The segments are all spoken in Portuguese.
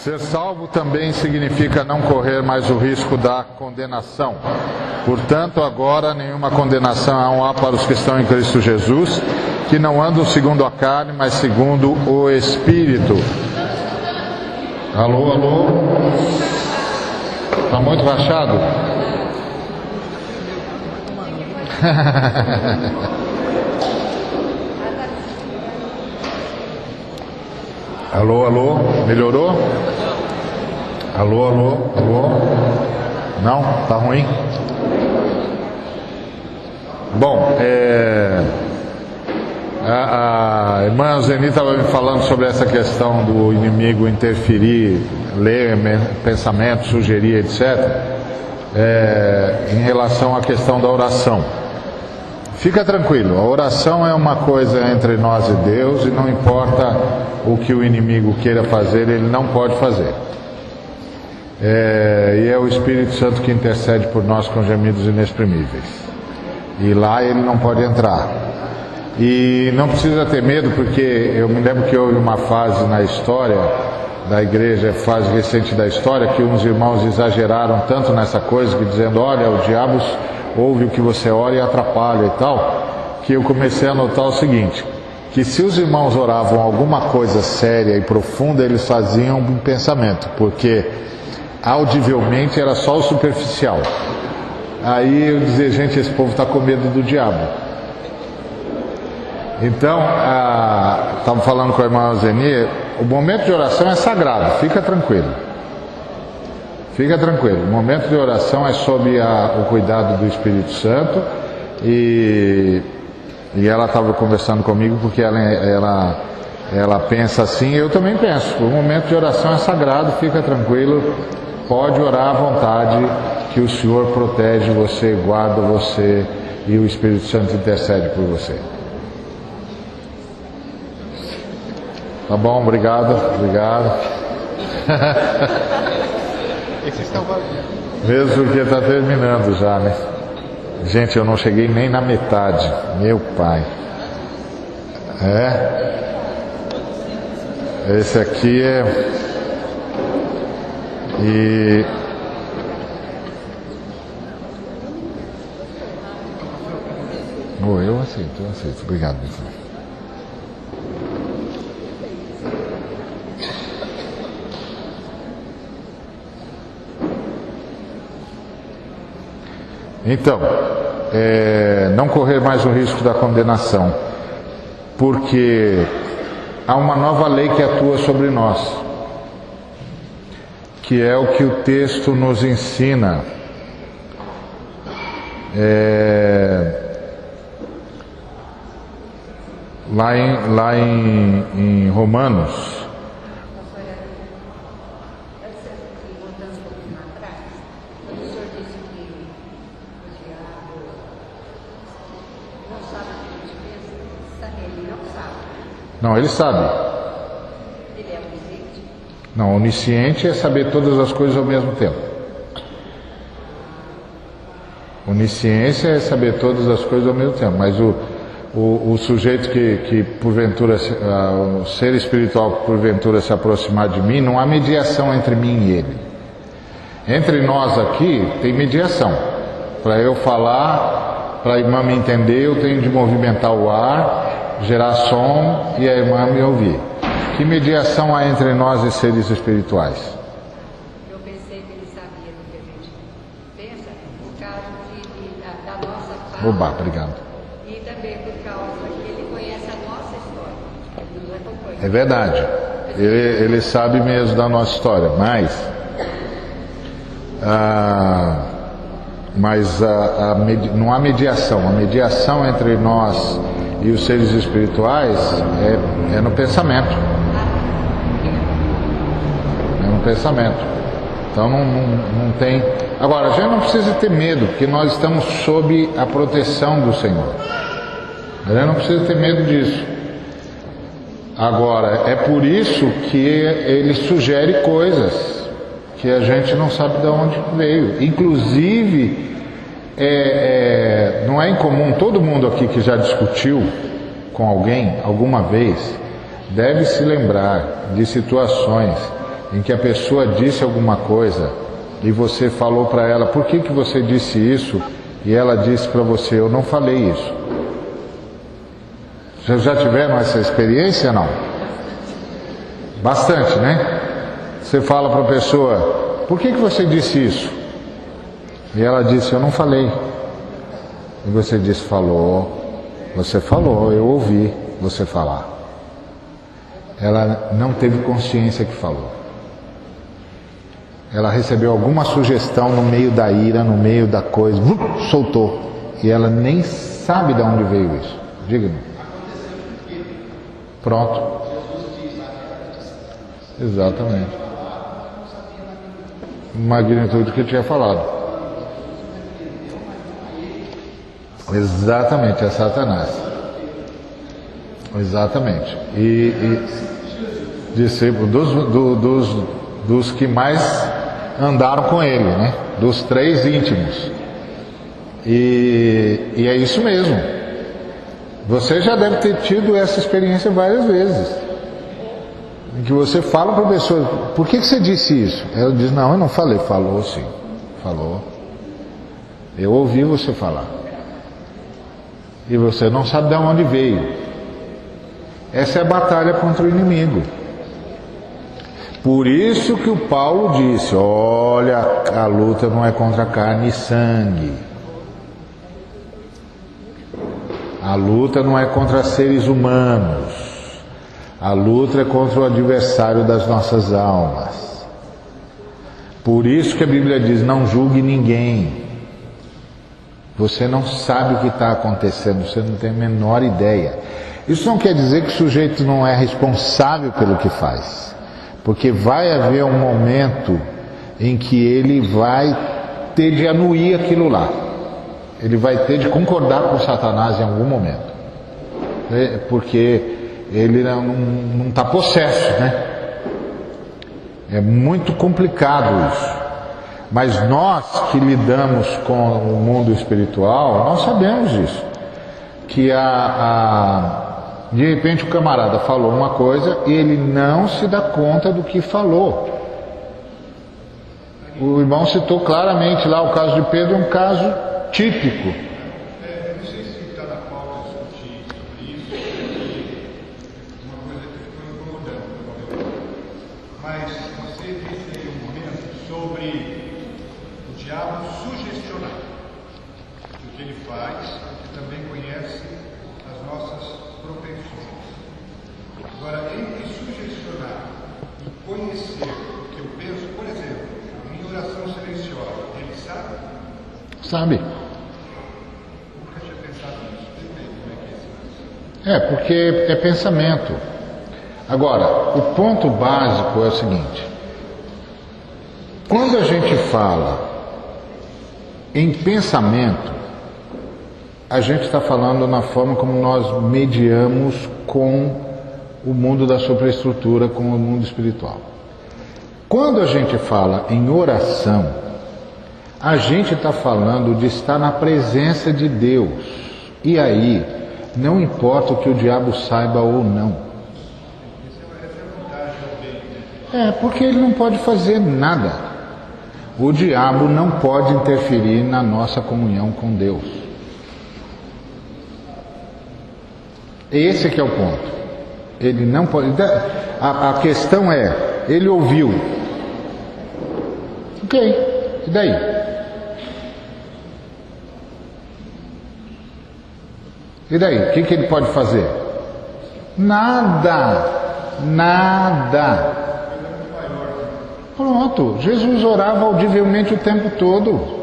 Ser salvo também significa não correr mais o risco da condenação. Portanto, agora nenhuma condenação há para os que estão em Cristo Jesus, que não andam segundo a carne, mas segundo o Espírito. Alô, alô? Está muito rachado? Alô, alô? Melhorou? Alô, alô, alô? Não? Tá ruim? Bom, a irmã Zeni estava me falando sobre essa questão do inimigo interferir, ler pensamentos, sugerir, etc., em relação à questão da oração. Fica tranquilo, a oração é uma coisa entre nós e Deus e não importa o que o inimigo queira fazer, ele não pode fazer. E é o Espírito Santo que intercede por nós com gemidos inexprimíveis. E lá ele não pode entrar. E não precisa ter medo, porque eu me lembro que houve uma fase na história da igreja, fase recente da história, que uns irmãos exageraram tanto nessa coisa, que dizendo, olha, o diabo ouve o que você ora e atrapalha e tal, que eu comecei a notar o seguinte, que se os irmãos oravam alguma coisa séria e profunda, eles faziam um pensamento, porque audivelmente era só o superficial. Aí eu dizia, gente, esse povo está com medo do diabo. Então, estava falando com a irmã Zeni, o momento de oração é sagrado, fica tranquilo. Fica tranquilo, o momento de oração é sob o cuidado do Espírito Santo e ela estava conversando comigo porque ela pensa assim, eu também penso, o momento de oração é sagrado, fica tranquilo, pode orar à vontade, que o Senhor protege você, guarda você e o Espírito Santo intercede por você. Tá bom, obrigado. Mesmo porque está terminando já, né? Gente, eu não cheguei nem na metade. Meu pai. Esse aqui é... eu aceito. Obrigado, pessoal. Então, não correr mais o risco da condenação, porque há uma nova lei que atua sobre nós, que é o que o texto nos ensina. Lá em Romanos. Não, ele sabe. Ele é onisciente? Não, onisciente é saber todas as coisas ao mesmo tempo. Onisciência é saber todas as coisas ao mesmo tempo, mas o sujeito que porventura, o ser espiritual que porventura se aproximar de mim, não há mediação entre mim e ele. Entre nós aqui tem mediação. Para eu falar, para a irmã me entender, eu tenho de movimentar o ar, gerar som e a irmã me ouvir. Que mediação há entre nós e seres espirituais? Eu pensei que ele sabia do que a gente pensa por causa da nossa fala. Oba, obrigado. E também por causa que ele conhece a nossa história. Ele não acompanha. É verdade. Ele sabe mesmo da nossa história, mas não há mediação. A mediação entre nós e os seres espirituais é no pensamento. É no pensamento. Então não tem. Agora, a gente não precisa ter medo, porque nós estamos sob a proteção do Senhor. A gente não precisa ter medo disso. Agora, é por isso que ele sugere coisas que a gente não sabe de onde veio. Inclusive, não é incomum, todo mundo aqui que já discutiu com alguém alguma vez, deve se lembrar de situações em que a pessoa disse alguma coisa e você falou para ela, por que você disse isso? E ela disse para você, eu não falei isso. Vocês já tiveram essa experiência, não? Bastante, né? Você fala para a pessoa, por que você disse isso? E ela disse, eu não falei. E você disse, você falou, eu ouvi você falar. Ela não teve consciência que falou. Ela recebeu alguma sugestão no meio da ira, no meio da coisa, soltou. E ela nem sabe de onde veio isso. Diga-me. Pronto. Exatamente. Magnitude que eu tinha falado. Exatamente, é Satanás. Exatamente. E discípulo dos que mais andaram com ele, né? Dos 3 íntimos. E é isso mesmo. Você já deve ter tido essa experiência várias vezes. Em que você fala para a pessoa, por que você disse isso? Ela diz, não, eu não falei. Falou sim, falou. Eu ouvi você falar. E você não sabe de onde veio. Essa é a batalha contra o inimigo. Por isso que o Paulo disse, olha, a luta não é contra carne e sangue. A luta não é contra seres humanos. A luta é contra o adversário das nossas almas. Por isso que a Bíblia diz, não julgue ninguém. Você não sabe o que está acontecendo, você não tem a menor ideia. Isso não quer dizer que o sujeito não é responsável pelo que faz. Porque vai haver um momento em que ele vai ter de anuir aquilo lá. Ele vai ter de concordar com Satanás em algum momento. Porque ele não está possesso, né? É muito complicado isso. Mas nós que lidamos com o mundo espiritual, nós sabemos isso. Que de repente o camarada falou uma coisa e ele não se dá conta do que falou. O irmão citou claramente lá o caso de Pedro, um caso típico. Eu não sei se está na pauta discutir sobre isso, uma coisa que ficou incomodando, mas você disse aí um momento sobre o diabo sugestionar. O que ele faz, porque também conhece as nossas propensões. Agora, entre sugestionar e conhecer o que eu penso, por exemplo, a minha oração silenciosa, ele sabe? Sabe? Nunca tinha pensado nisso. Como é que é isso? É, porque é pensamento. Agora, o ponto básico é o seguinte. Quando a gente fala em pensamento, a gente está falando na forma como nós mediamos com o mundo da superestrutura, com o mundo espiritual. Quando a gente fala em oração, a gente está falando de estar na presença de Deus. E aí, não importa o que o diabo saiba ou não. É, porque ele não pode fazer nada. O diabo não pode interferir na nossa comunhão com Deus. Esse que é o ponto. Ele não pode. A questão é, ele ouviu. Ok, e daí? E daí? O que ele pode fazer? Nada. Nada. Pronto. Jesus orava audivelmente o tempo todo.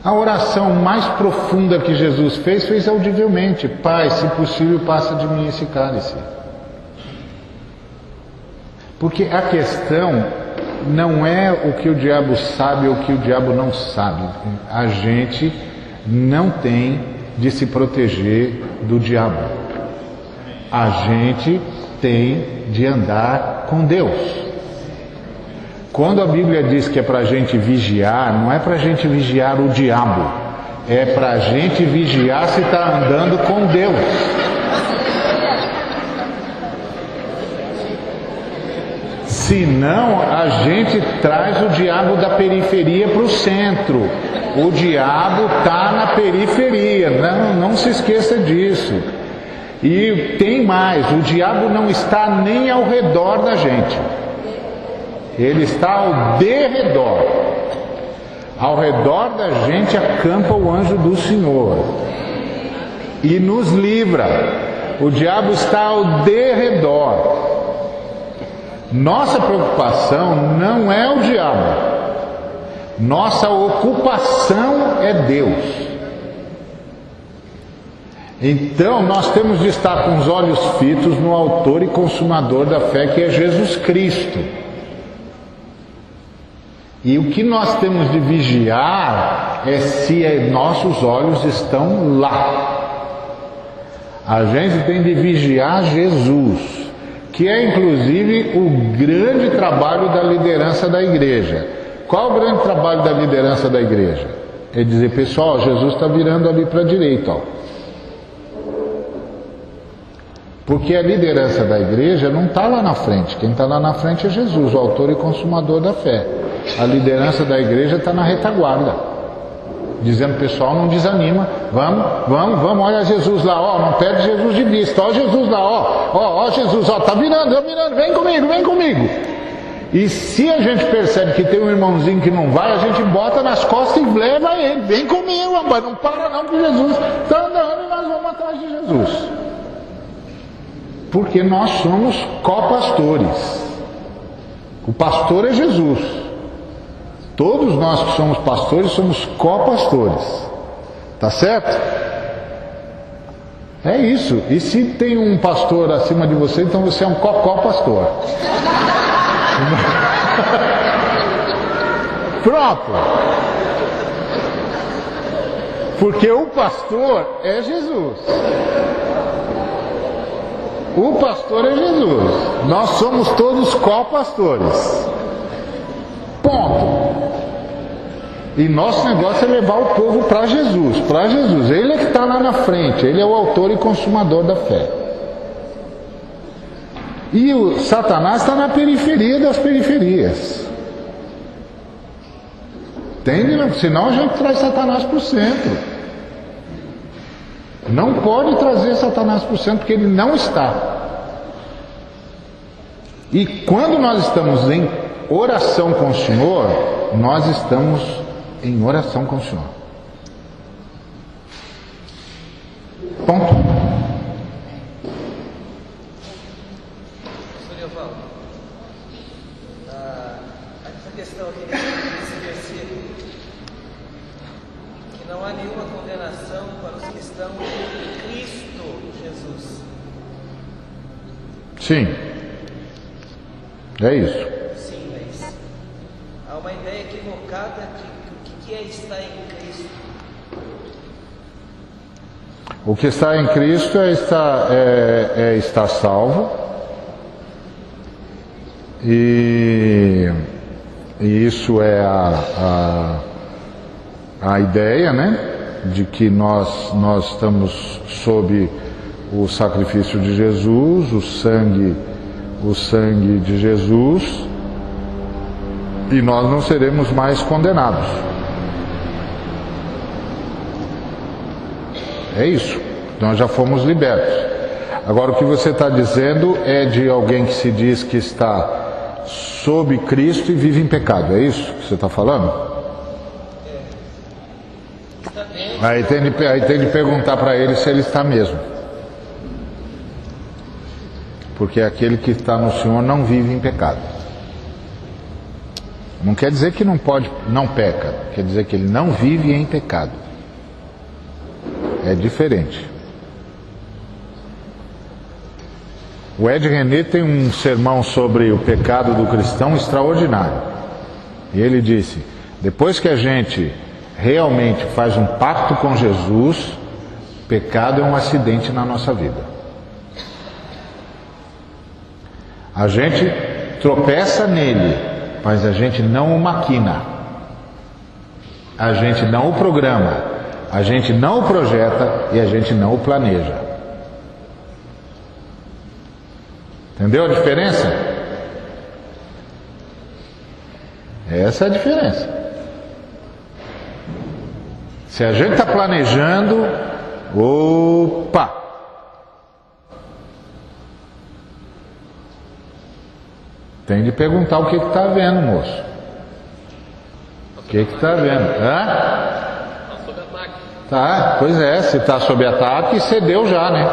A oração mais profunda que Jesus fez audivelmente. Pai, se possível, passa de mim esse cálice. Porque a questão não é o que o diabo sabe ou o que o diabo não sabe. A gente não tem de se proteger do diabo. A gente tem de andar com Deus. Quando a Bíblia diz que é para a gente vigiar, não é para a gente vigiar o diabo. É para a gente vigiar se está andando com Deus. Senão a gente traz o diabo da periferia para o centro. O diabo está na periferia, não se esqueça disso. E tem mais, o diabo não está nem ao redor da gente. Ele está ao derredor. Ao redor da gente acampa o anjo do Senhor e nos livra. O diabo está ao derredor. Nossa preocupação não é o diabo. Nossa ocupação é Deus. Então nós temos de estar com os olhos fitos no autor e consumador da fé, que é Jesus Cristo. E o que nós temos de vigiar é se nossos olhos estão lá. A gente tem de vigiar Jesus, que é inclusive o grande trabalho da liderança da igreja. Qual o grande trabalho da liderança da igreja? É dizer, pessoal, Jesus está virando ali para a direita, ó. Porque a liderança da igreja não está lá na frente. Quem está lá na frente é Jesus, o autor e consumador da fé. A liderança da igreja está na retaguarda, dizendo, pessoal, não desanima, vamos, olha Jesus lá, ó, não perde Jesus de vista, ó Jesus lá, ó Jesus, ó, tá virando, vem comigo. E se a gente percebe que tem um irmãozinho que não vai, a gente bota nas costas e leva ele, vem comigo, rapaz, não para não, que Jesus está andando e nós vamos atrás de Jesus. Porque nós somos copastores. O pastor é Jesus. Todos nós que somos pastores somos copastores. Tá certo? É isso. E se tem um pastor acima de você, então você é um cocó-pastor. Pronto. Porque o pastor é Jesus. O pastor é Jesus. Nós somos todos copastores. Ponto. E nosso negócio é levar o povo para Jesus. Para Jesus. Ele é que está lá na frente. Ele é o autor e consumador da fé. E o Satanás está na periferia das periferias. Entende? Senão a gente traz Satanás para o centro. Não pode trazer Satanás para o centro, porque ele não está. E quando nós estamos em oração com o Senhor, nós estamos em oração com o Senhor. Ponto. Essa questão aqui nesse versículo, que não há nenhuma condenação para os que estão em Cristo Jesus. Sim. É isso. Sim, mas há uma ideia equivocada de o que é estar em Cristo. O que está em Cristo é estar salvo. E isso é a ideia, né? De que nós estamos sob o sacrifício de Jesus, o sangue de Jesus, e nós não seremos mais condenados. É isso. Nós já fomos libertos. Agora o que você está dizendo é de alguém que se diz que está sob Cristo e vive em pecado. É isso que você está falando? Aí tem de perguntar para ele se ele está mesmo. Porque aquele que está no Senhor não vive em pecado. Não quer dizer que não peca. Quer dizer que ele não vive em pecado. É diferente. O Ed René tem um sermão sobre o pecado do cristão extraordinário. E ele disse, depois que a gente realmente faz um pacto com Jesus, pecado é um acidente na nossa vida. A gente tropeça nele, mas a gente não o maquina. A gente não o programa. A gente não o projeta e a gente não o planeja. Entendeu a diferença? Essa é a diferença. Se a gente está planejando, opa! Tem de perguntar o que está vendo, moço. O que está vendo? Hã? Está sob ataque. Tá, pois é, se está sob ataque, cedeu já, né?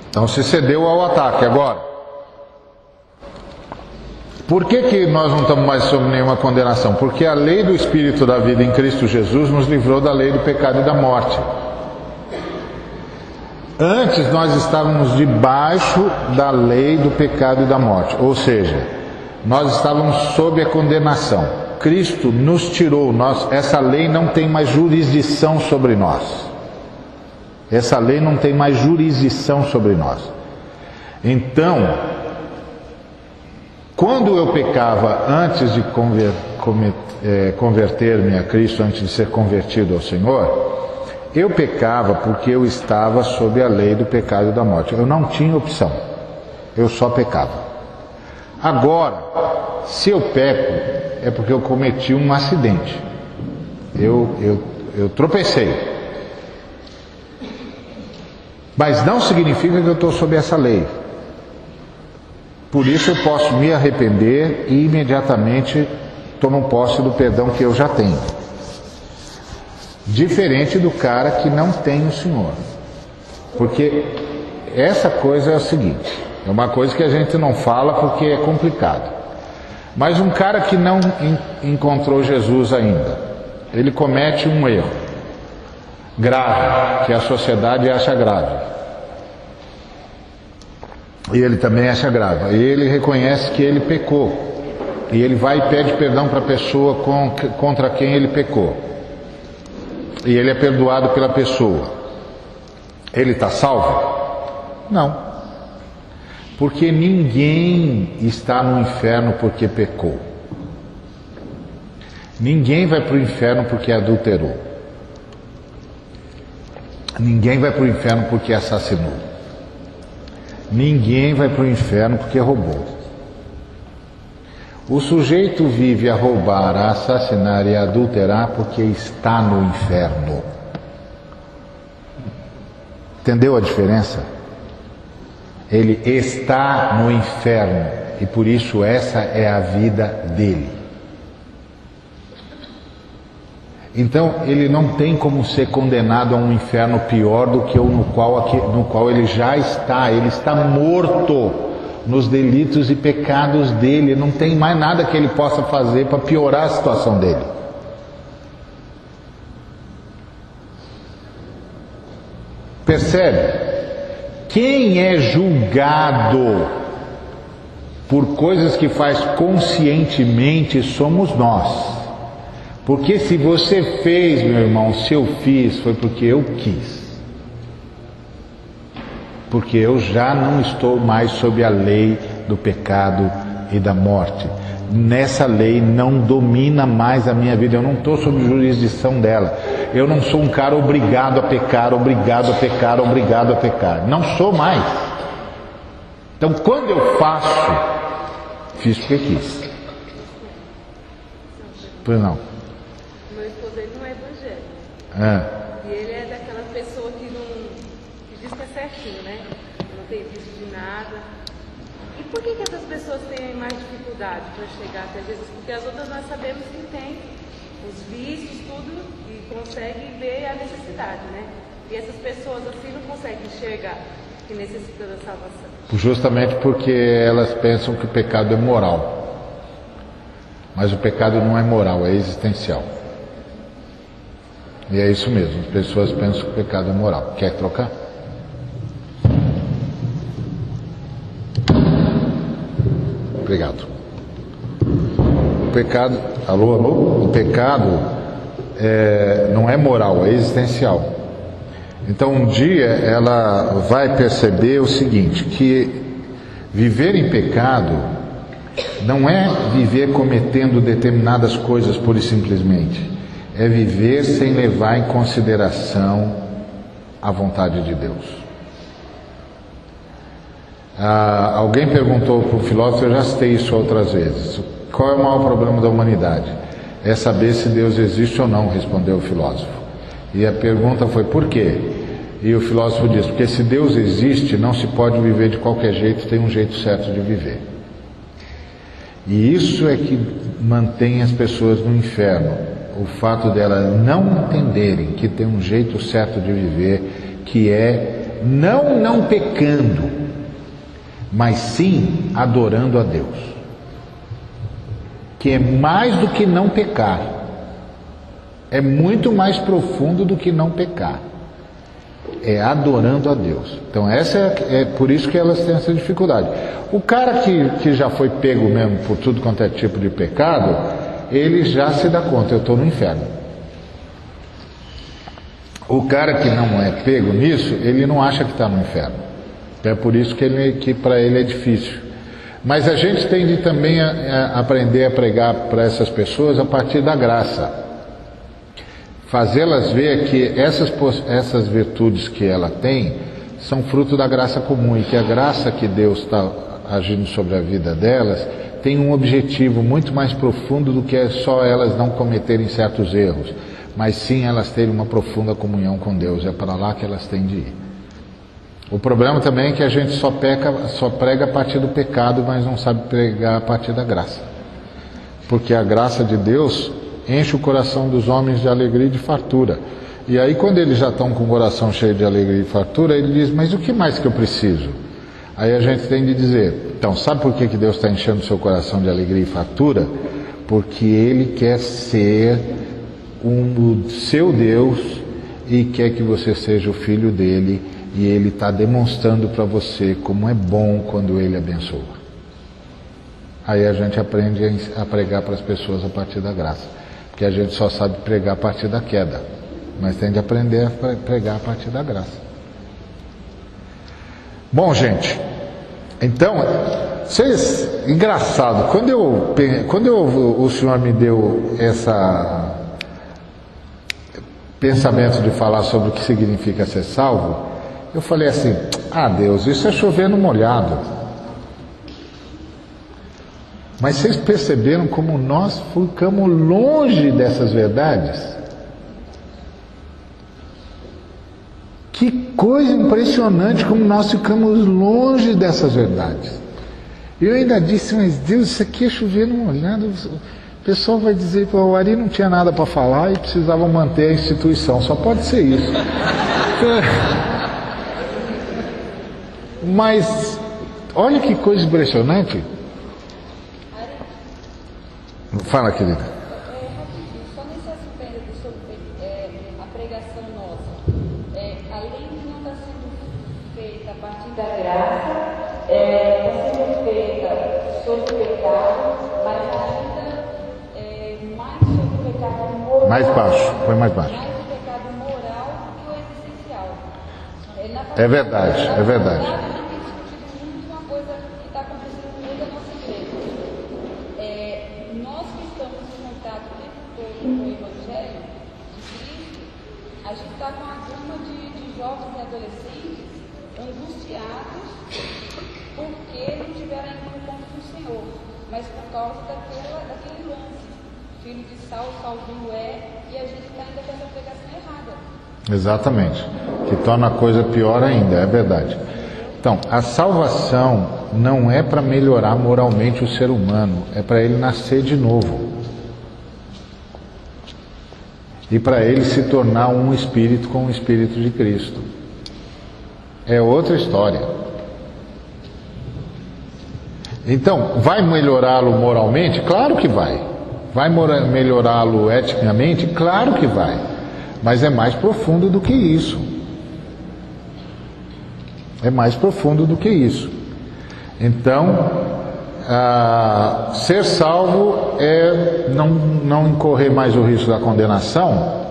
Então se cedeu ao ataque. Agora, por que nós não estamos mais sob nenhuma condenação? Porque a lei do Espírito da vida em Cristo Jesus nos livrou da lei do pecado e da morte. Antes nós estávamos debaixo da lei do pecado e da morte, ou seja, nós estávamos sob a condenação. Cristo nos tirou, essa lei não tem mais jurisdição sobre nós. Essa lei não tem mais jurisdição sobre nós. Então, quando eu pecava antes de converter-me a Cristo, antes de ser convertido ao Senhor, eu pecava porque eu estava sob a lei do pecado e da morte. Eu não tinha opção, eu só pecava. Agora, se eu peco, é porque eu cometi um acidente. Eu tropecei. Mas não significa que eu estou sob essa lei. Por isso eu posso me arrepender e imediatamente tomo posse do perdão que eu já tenho. Diferente do cara que não tem o Senhor. Porque essa coisa é o seguinte, é uma coisa que a gente não fala porque é complicado. Mas um cara que não encontrou Jesus ainda, ele comete um erro grave, que a sociedade acha grave. E ele também acha grave. E ele reconhece que ele pecou. E ele vai e pede perdão para a pessoa contra quem ele pecou. E ele é perdoado pela pessoa. Ele está salvo? Não. Porque ninguém está no inferno porque pecou. Ninguém vai para o inferno porque adulterou. Ninguém vai para o inferno porque assassinou. Ninguém vai para o inferno porque roubou. O sujeito vive a roubar, a assassinar e a adulterar porque está no inferno. Entendeu a diferença? Ele está no inferno e por isso essa é a vida dele. Então ele não tem como ser condenado a um inferno pior do que o no qual ele já está. Ele está morto nos delitos e pecados dele. Não tem mais nada que ele possa fazer para piorar a situação dele. Percebe? Quem é julgado por coisas que faz conscientemente somos nós. Porque se você fez, meu irmão, se eu fiz, foi porque eu quis. Porque eu já não estou mais sob a lei do pecado e da morte. Nessa lei não domina mais a minha vida, eu não estou sob jurisdição dela. Eu não sou um cara obrigado a pecar, obrigado a pecar, obrigado a pecar. Não sou mais. Então quando eu faço, fiz porque quis. Pois não. Meu esposo, ele não é evangélico. É. E ele é daquela pessoa que diz que é certinho, né? Não tem vício de nada. E por que essas pessoas têm mais dificuldade para chegar até Jesus? Porque as outras nós sabemos que tem os vícios, tudo, e conseguem ver a necessidade, né? E essas pessoas assim não conseguem enxergar que necessitam da salvação. Justamente porque elas pensam que o pecado é moral. Mas o pecado não é moral, é existencial. E é isso mesmo, as pessoas pensam que o pecado é moral. Quer trocar? Obrigado. O pecado, alô? O pecado não é moral, é existencial. Então um dia ela vai perceber o seguinte, que viver em pecado não é viver cometendo determinadas coisas pura e simplesmente. É viver sem levar em consideração a vontade de Deus. Alguém perguntou para o filósofo, eu já citei isso outras vezes, qual é o maior problema da humanidade? É saber se Deus existe ou não, respondeu o filósofo. E a pergunta foi, por quê? E o filósofo disse, porque se Deus existe, não se pode viver de qualquer jeito, tem um jeito certo de viver. E isso é que mantém as pessoas no inferno. O fato delas não entenderem que tem um jeito certo de viver, que é não pecando, mas sim adorando a Deus. Que é mais do que não pecar. É muito mais profundo do que não pecar. É adorando a Deus. Então essa é por isso que elas têm essa dificuldade. O cara que já foi pego mesmo por tudo quanto é tipo de pecado, ele já se dá conta, eu estou no inferno. O cara que não é pego nisso, ele não acha que está no inferno. É por isso que para ele é difícil. Mas a gente tem de também aprender a pregar para essas pessoas a partir da graça. Fazê-las ver que essas virtudes que ela tem são fruto da graça comum e que a graça que Deus está agindo sobre a vida delas tem um objetivo muito mais profundo do que é só elas não cometerem certos erros, mas sim elas terem uma profunda comunhão com Deus. É para lá que elas têm de ir. O problema também é que a gente só prega a partir do pecado, mas não sabe pregar a partir da graça, porque a graça de Deus enche o coração dos homens de alegria e de fartura. E aí quando eles já estão com o coração cheio de alegria e fartura, ele diz, mas o que mais que eu preciso? Aí a gente tem de dizer, então sabe por que Deus está enchendo o seu coração de alegria e fartura? Porque Ele quer ser o seu Deus e quer que você seja o filho dele, e Ele está demonstrando para você como é bom quando Ele abençoa. Aí a gente aprende a pregar para as pessoas a partir da graça. Porque a gente só sabe pregar a partir da queda, mas tem de aprender a pregar a partir da graça. Bom, gente, então, engraçado, quando o Senhor me deu esse pensamento de falar sobre o que significa ser salvo, eu falei assim, Deus, isso é chover no molhado. Mas vocês perceberam como nós ficamos longe dessas verdades? Que coisa impressionante como nós ficamos longe dessas verdades. Eu ainda disse, mas Deus, isso aqui é chover no molhado. O pessoal vai dizer, o Ari não tinha nada para falar e precisava manter a instituição. Só pode ser isso. Mas, olha que coisa impressionante. Fala, querida. Rapidinho, só nesse aspecto sobre a pregação nossa, além de não estar sendo feita a partir da graça, está sendo feita sobre o pecado, mas ainda mais sobre o pecado moral. Mais baixo, foi mais baixo. Mais o pecado moral do que o existencial. É verdade, é verdade. Uma coisa que está acontecendo muito na nossa igreja. Nós que estamos em contato o tempo todo com o Evangelho de Cristo, a gente está com a gama de jovens e adolescentes angustiados porque não tiveram ainda um encontro com o Senhor, mas por causa daquele lance, filho de Saulo, Saulinho e a gente está ainda com essa pregação errada. Exatamente, que torna a coisa pior ainda, é verdade. Então, a salvação não é para melhorar moralmente o ser humano, é para ele nascer de novo. E para ele se tornar um espírito com o Espírito de Cristo. É outra história. Então, vai melhorá-lo moralmente? Claro que vai. Vai melhorá-lo eticamente? Claro que vai. Mas é mais profundo do que isso. É mais profundo do que isso. Então, ser salvo é não incorrer mais o risco da condenação,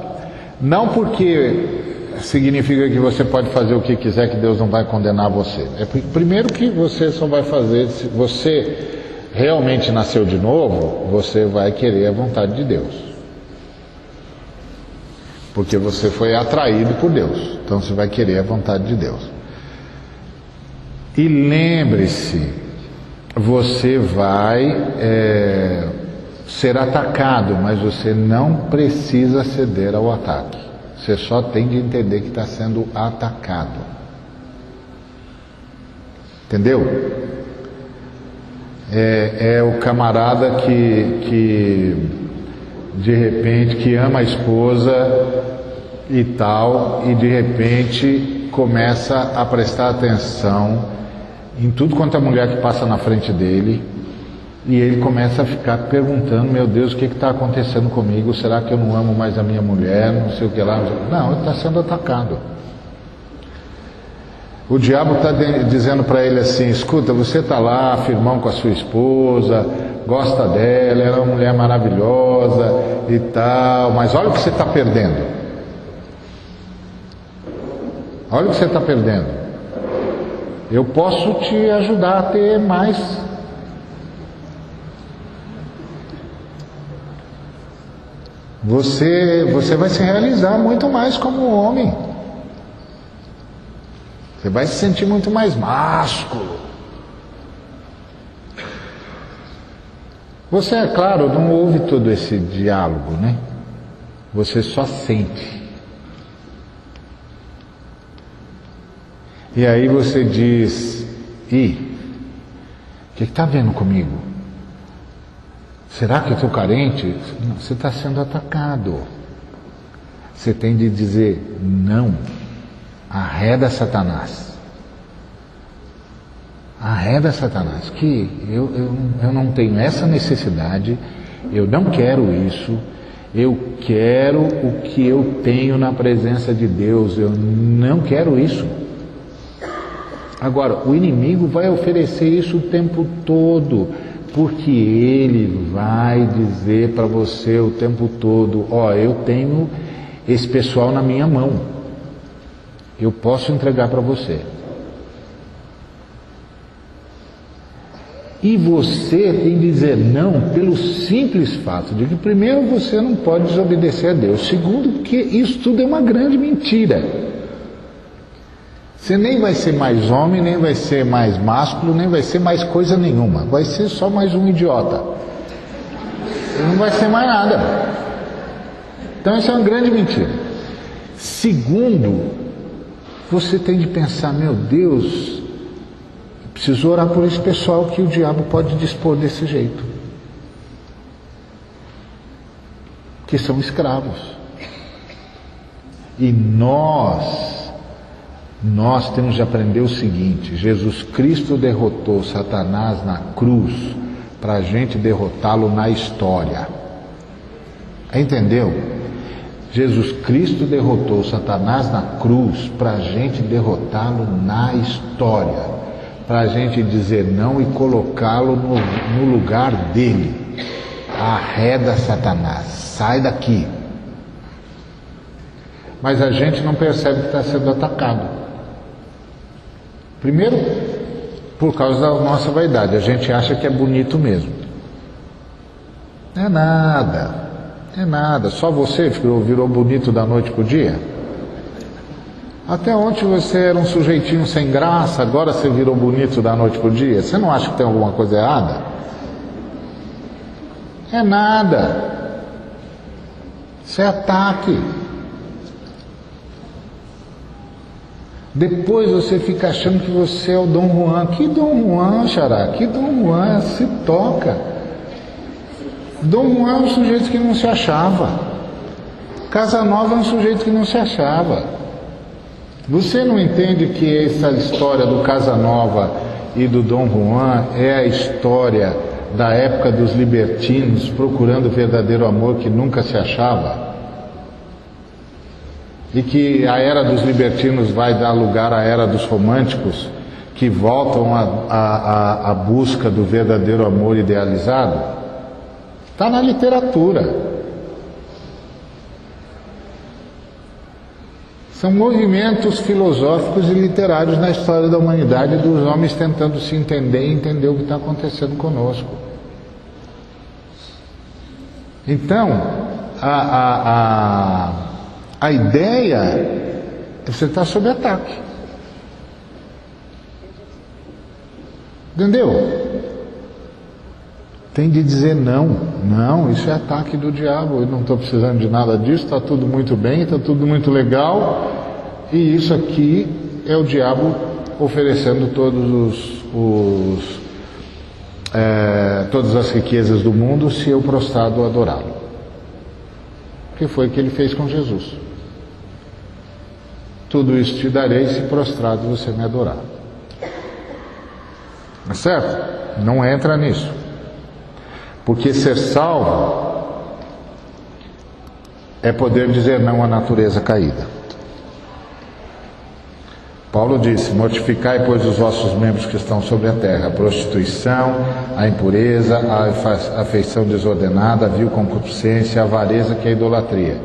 não porque significa que você pode fazer o que quiser, que Deus não vai condenar você. Primeiro que você só vai fazer, se você realmente nasceu de novo, você vai querer a vontade de Deus. Porque você foi atraído por Deus, então você vai querer a vontade de Deus. E lembre-se você vai ser atacado, mas você não precisa ceder ao ataque. Você só tem de entender que está sendo atacado. Entendeu? É o camarada que de repente, que ama a esposa e tal, e de repente começa a prestar atenção em tudo quanto é mulher que passa na frente dele, e ele começa a ficar perguntando: meu Deus, o que está acontecendo comigo? Será que eu não amo mais a minha mulher? Não sei o que lá. Não, ele está sendo atacado. O diabo está dizendo para ele assim: escuta, você está lá, firmão com a sua esposa, gosta dela, ela é uma mulher maravilhosa e tal, mas olha o que você está perdendo. Olha o que você está perdendo. Eu posso te ajudar a ter mais. Você vai se realizar muito mais como homem. Você vai se sentir muito mais másculo. Você, é claro, não ouve todo esse diálogo, né? Você só sente. E aí você diz: o que está vendo comigo? Será que eu estou carente? Não, você está sendo atacado. Você tem de dizer: não, arreda Satanás. Arreda Satanás, que eu não tenho essa necessidade, eu não quero isso, eu quero o que eu tenho na presença de Deus, eu não quero isso. Agora, o inimigo vai oferecer isso o tempo todo, porque ele vai dizer para você o tempo todo: ó, eu tenho esse pessoal na minha mão, eu posso entregar para você. E você tem de dizer não pelo simples fato de que, primeiro, você não pode desobedecer a Deus. Segundo, que isso tudo é uma grande mentira. Você nem vai ser mais homem, nem vai ser mais másculo, nem vai ser mais coisa nenhuma. Vai ser só mais um idiota. Você não vai ser mais nada. Então isso é uma grande mentira. Segundo, você tem de pensar: meu Deus, eu preciso orar por esse pessoal que o diabo pode dispor desse jeito. Que são escravos. E nós temos de aprender o seguinte: Jesus Cristo derrotou Satanás na cruz para a gente derrotá-lo na história. Entendeu? Jesus Cristo derrotou Satanás na cruz para a gente derrotá-lo na história, para a gente dizer não e colocá-lo no lugar dele. Arreda Satanás, sai daqui. Mas a gente não percebe que está sendo atacado. Primeiro, por causa da nossa vaidade, a gente acha que é bonito mesmo. É nada, só você virou bonito da noite para o dia? Até ontem você era um sujeitinho sem graça, agora você virou bonito da noite para o dia? Você não acha que tem alguma coisa errada? É nada. Isso é ataque. Depois você fica achando que você é o Dom Juan. Que Dom Juan, xará? Que Dom Juan? Se toca. Dom Juan é um sujeito que não se achava. Casanova é um sujeito que não se achava. Você não entende que essa história do Casanova e do Dom Juan é a história da época dos libertinos procurando o verdadeiro amor que nunca se achava? E que a era dos libertinos vai dar lugar à era dos românticos, que voltam à busca do verdadeiro amor idealizado? Está na literatura. São movimentos filosóficos e literários na história da humanidade, dos homens tentando se entender e entender o que está acontecendo conosco. Então, a ideia é você estar sob ataque. Entendeu? tem de dizer não. Não, isso é ataque do diabo. Eu não estou precisando de nada disso, está tudo muito bem, está tudo muito legal. E isso aqui é o diabo oferecendo todas as riquezas do mundo se eu prostrado adorá-lo. Que foi o que ele fez com Jesus. Tudo isso te darei se prostrado você me adorar. É certo? Não entra nisso. Porque ser salvo é poder dizer não à natureza caída. Paulo disse: mortificai, pois, os vossos membros que estão sobre a terra: a prostituição, a impureza, a afeição desordenada, a vil concupiscência, a avareza, que é a idolatria.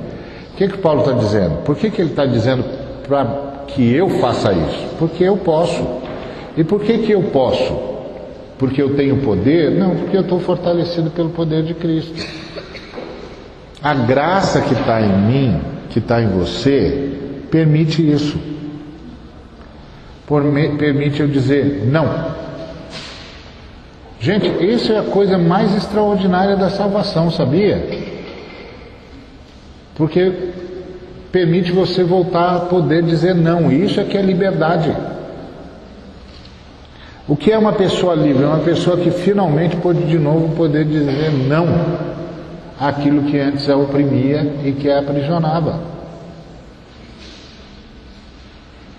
O que Paulo está dizendo? Por que ele está dizendo para que eu faça isso? Porque eu posso. E por que eu posso? Porque eu tenho poder? Não, porque eu estou fortalecido pelo poder de Cristo. A graça que está em mim, que está em você, permite isso. Permite eu dizer não. Gente, isso é a coisa mais extraordinária da salvação, sabia? Porque permite você voltar a poder dizer não. Isso é que é liberdade. O que é uma pessoa livre? É uma pessoa que finalmente pode de novo poder dizer não àquilo que antes a oprimia e que a aprisionava.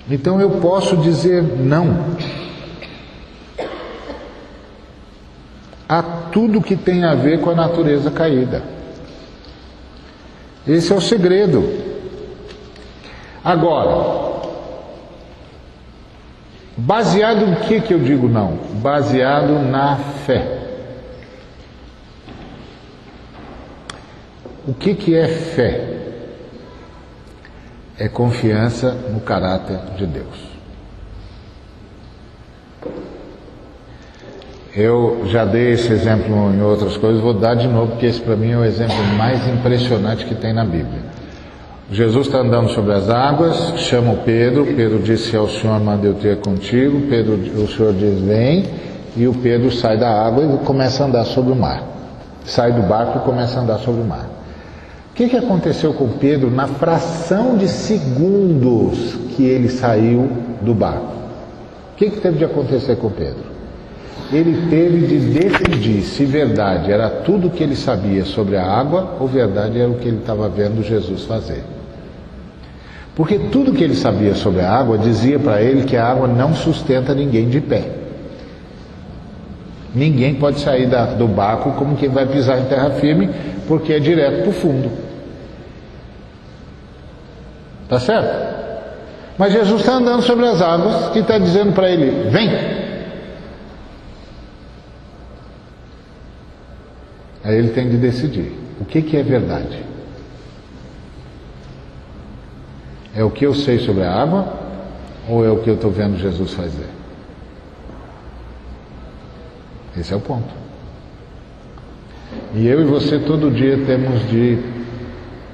Então eu posso dizer não a tudo que tem a ver com a natureza caída. Esse é o segredo. Agora, baseado em que eu digo não? Baseado na fé. O que é fé? É confiança no caráter de Deus. Eu já dei esse exemplo em outras coisas, vou dar de novo, porque esse para mim é o exemplo mais impressionante que tem na Bíblia. Jesus está andando sobre as águas, chama o Pedro. Pedro disse: ao Senhor manda eu ter contigo. O Senhor diz: vem. E o Pedro sai da água e começa a andar sobre o mar. Sai do barco e começa a andar sobre o mar. O que aconteceu com Pedro na fração de segundos que ele saiu do barco? O que teve de acontecer com Pedro? Ele teve de decidir se verdade era tudo o que ele sabia sobre a água ou verdade era o que ele estava vendo Jesus fazer. Porque tudo que ele sabia sobre a água dizia para ele que a água não sustenta ninguém de pé. Ninguém pode sair do barco como quem vai pisar em terra firme, porque é direto para o fundo. Tá certo? Mas Jesus está andando sobre as águas e está dizendo para ele: vem! Aí ele tem de decidir o que é verdade. É o que eu sei sobre a água ou é o que eu estou vendo Jesus fazer? Esse é o ponto. E eu e você todo dia temos de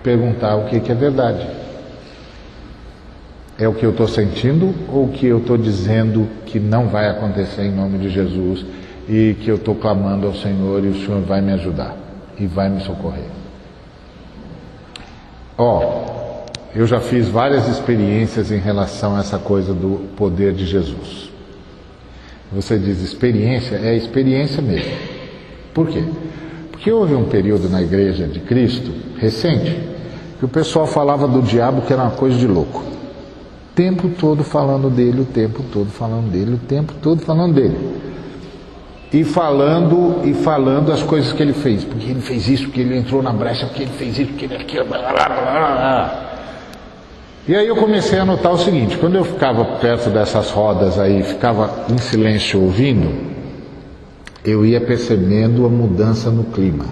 perguntar o que é verdade. É o que eu estou sentindo ou o que eu estou dizendo que não vai acontecer em nome de Jesus e que eu estou clamando ao Senhor e o Senhor vai me ajudar e vai me socorrer? Eu já fiz várias experiências em relação a essa coisa do poder de Jesus. Você diz experiência? É experiência mesmo. Por quê? Porque houve um período na Igreja de Cristo, recente, que o pessoal falava do diabo que era uma coisa de louco. O tempo todo falando dele, o tempo todo falando dele, o tempo todo falando dele. E falando as coisas que ele fez. Porque ele fez isso, porque ele entrou na brecha, porque ele fez isso, porque ele aquilo, blá, blá, blá, blá. E aí eu comecei a notar o seguinte: quando eu ficava perto dessas rodas aí, ficava em silêncio ouvindo, eu ia percebendo a mudança no clima.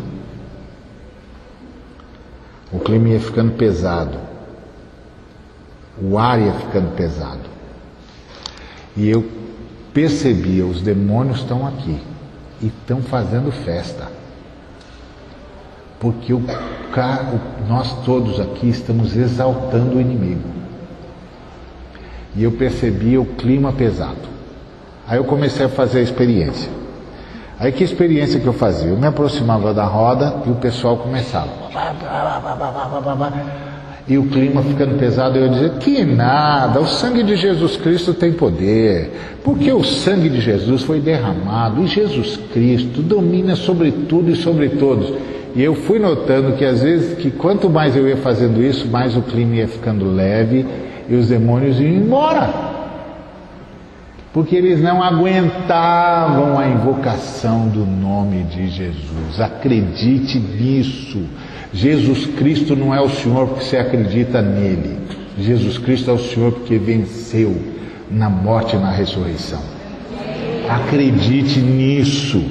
O clima ia ficando pesado. O ar ia ficando pesado. E eu percebia, os demônios estão aqui e estão fazendo festa. Porque nós todos aqui estamos exaltando o inimigo. E eu percebia o clima pesado. Aí eu comecei a fazer a experiência. Aí que experiência que eu fazia? Eu me aproximava da roda e o pessoal começava. E o clima ficando pesado, eu dizia, que nada, o sangue de Jesus Cristo tem poder, porque o sangue de Jesus foi derramado, e Jesus Cristo domina sobre tudo e sobre todos. E eu fui notando que às vezes, que quanto mais eu ia fazendo isso, mais o clima ia ficando leve e os demônios iam embora. Porque eles não aguentavam a invocação do nome de Jesus. Acredite nisso. Jesus Cristo não é o Senhor porque você acredita nele. Jesus Cristo é o Senhor porque venceu na morte e na ressurreição. Acredite nisso.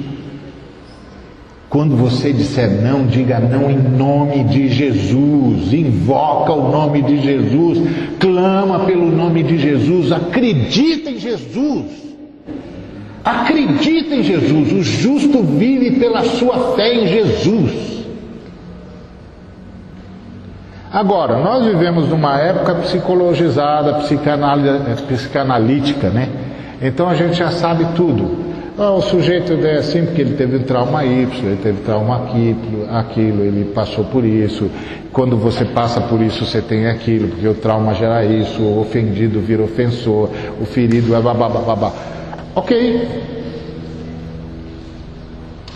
Quando você disser não, diga não em nome de Jesus. Invoca o nome de Jesus. Clama pelo nome de Jesus. Acredita em Jesus. Acredita em Jesus. O justo vive pela sua fé em Jesus. Agora, nós vivemos numa época psicologizada, psicanalítica, né? Então a gente já sabe tudo. O sujeito é assim porque ele teve trauma Y, ele teve trauma aquilo, ele passou por isso. Quando você passa por isso, você tem aquilo, porque o trauma gera isso, o ofendido vira ofensor, o ferido é babá. Ok.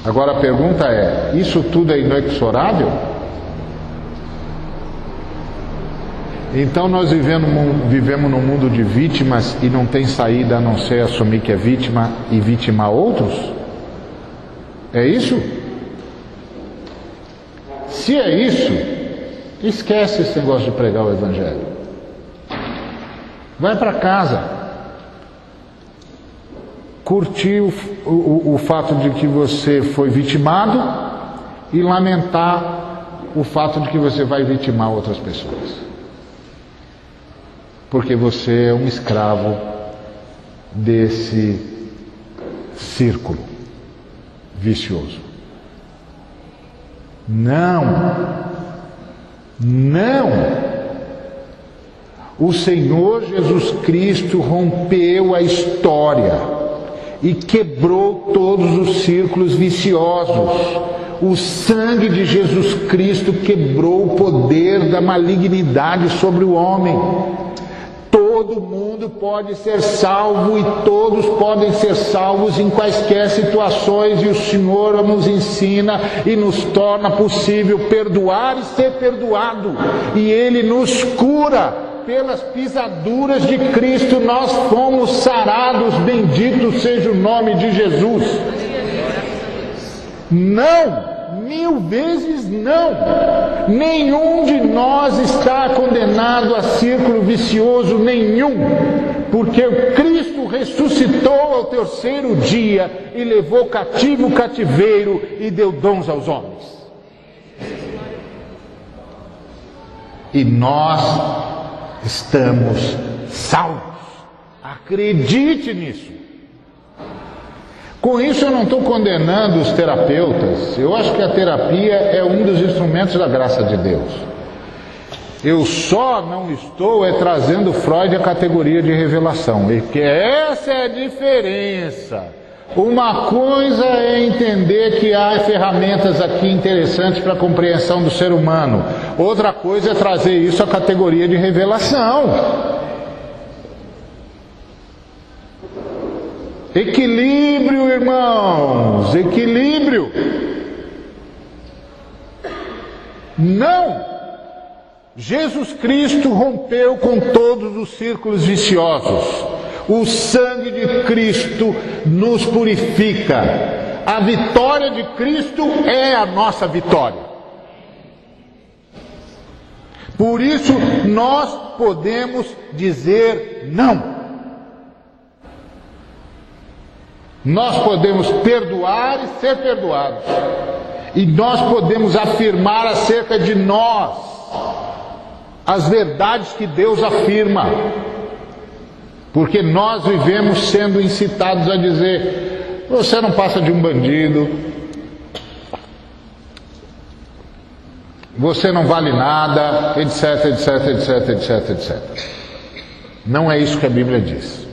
Agora a pergunta é, isso tudo é inexorável? Então nós vivemos num mundo de vítimas e não tem saída a não ser assumir que é vítima e vitimar outros? É isso? Se é isso, esquece esse negócio de pregar o Evangelho. Vai para casa. Curtir o fato de que você foi vitimado e lamentar o fato de que você vai vitimar outras pessoas. Porque você é um escravo desse círculo vicioso. Não! O Senhor Jesus Cristo rompeu a história e quebrou todos os círculos viciosos. O sangue de Jesus Cristo quebrou o poder da malignidade sobre o homem. Todo mundo pode ser salvo e todos podem ser salvos em quaisquer situações, e o Senhor nos ensina e nos torna possível perdoar e ser perdoado, e Ele nos cura. Pelas pisaduras de Cristo nós fomos sarados, bendito seja o nome de Jesus. Não! 1000 vezes não. Nenhum de nós está condenado a círculo vicioso nenhum, porque o Cristo ressuscitou ao terceiro dia e levou cativo o cativeiro e deu dons aos homens. E nós estamos salvos. Acredite nisso. Com isso eu não estou condenando os terapeutas. Eu acho que a terapia é um dos instrumentos da graça de Deus. Eu só não estou trazendo Freud à categoria de revelação. Porque essa é a diferença. Uma coisa é entender que há ferramentas aqui interessantes para a compreensão do ser humano. Outra coisa é trazer isso à categoria de revelação. Equilíbrio, irmãos, equilíbrio. Não! Jesus Cristo rompeu com todos os círculos viciosos. O sangue de Cristo nos purifica. A vitória de Cristo é a nossa vitória. Por isso nós podemos dizer não. Nós podemos perdoar e ser perdoados. E nós podemos afirmar acerca de nós as verdades que Deus afirma. Porque nós vivemos sendo incitados a dizer: você não passa de um bandido, você não vale nada, etc, etc. Não é isso que a Bíblia diz.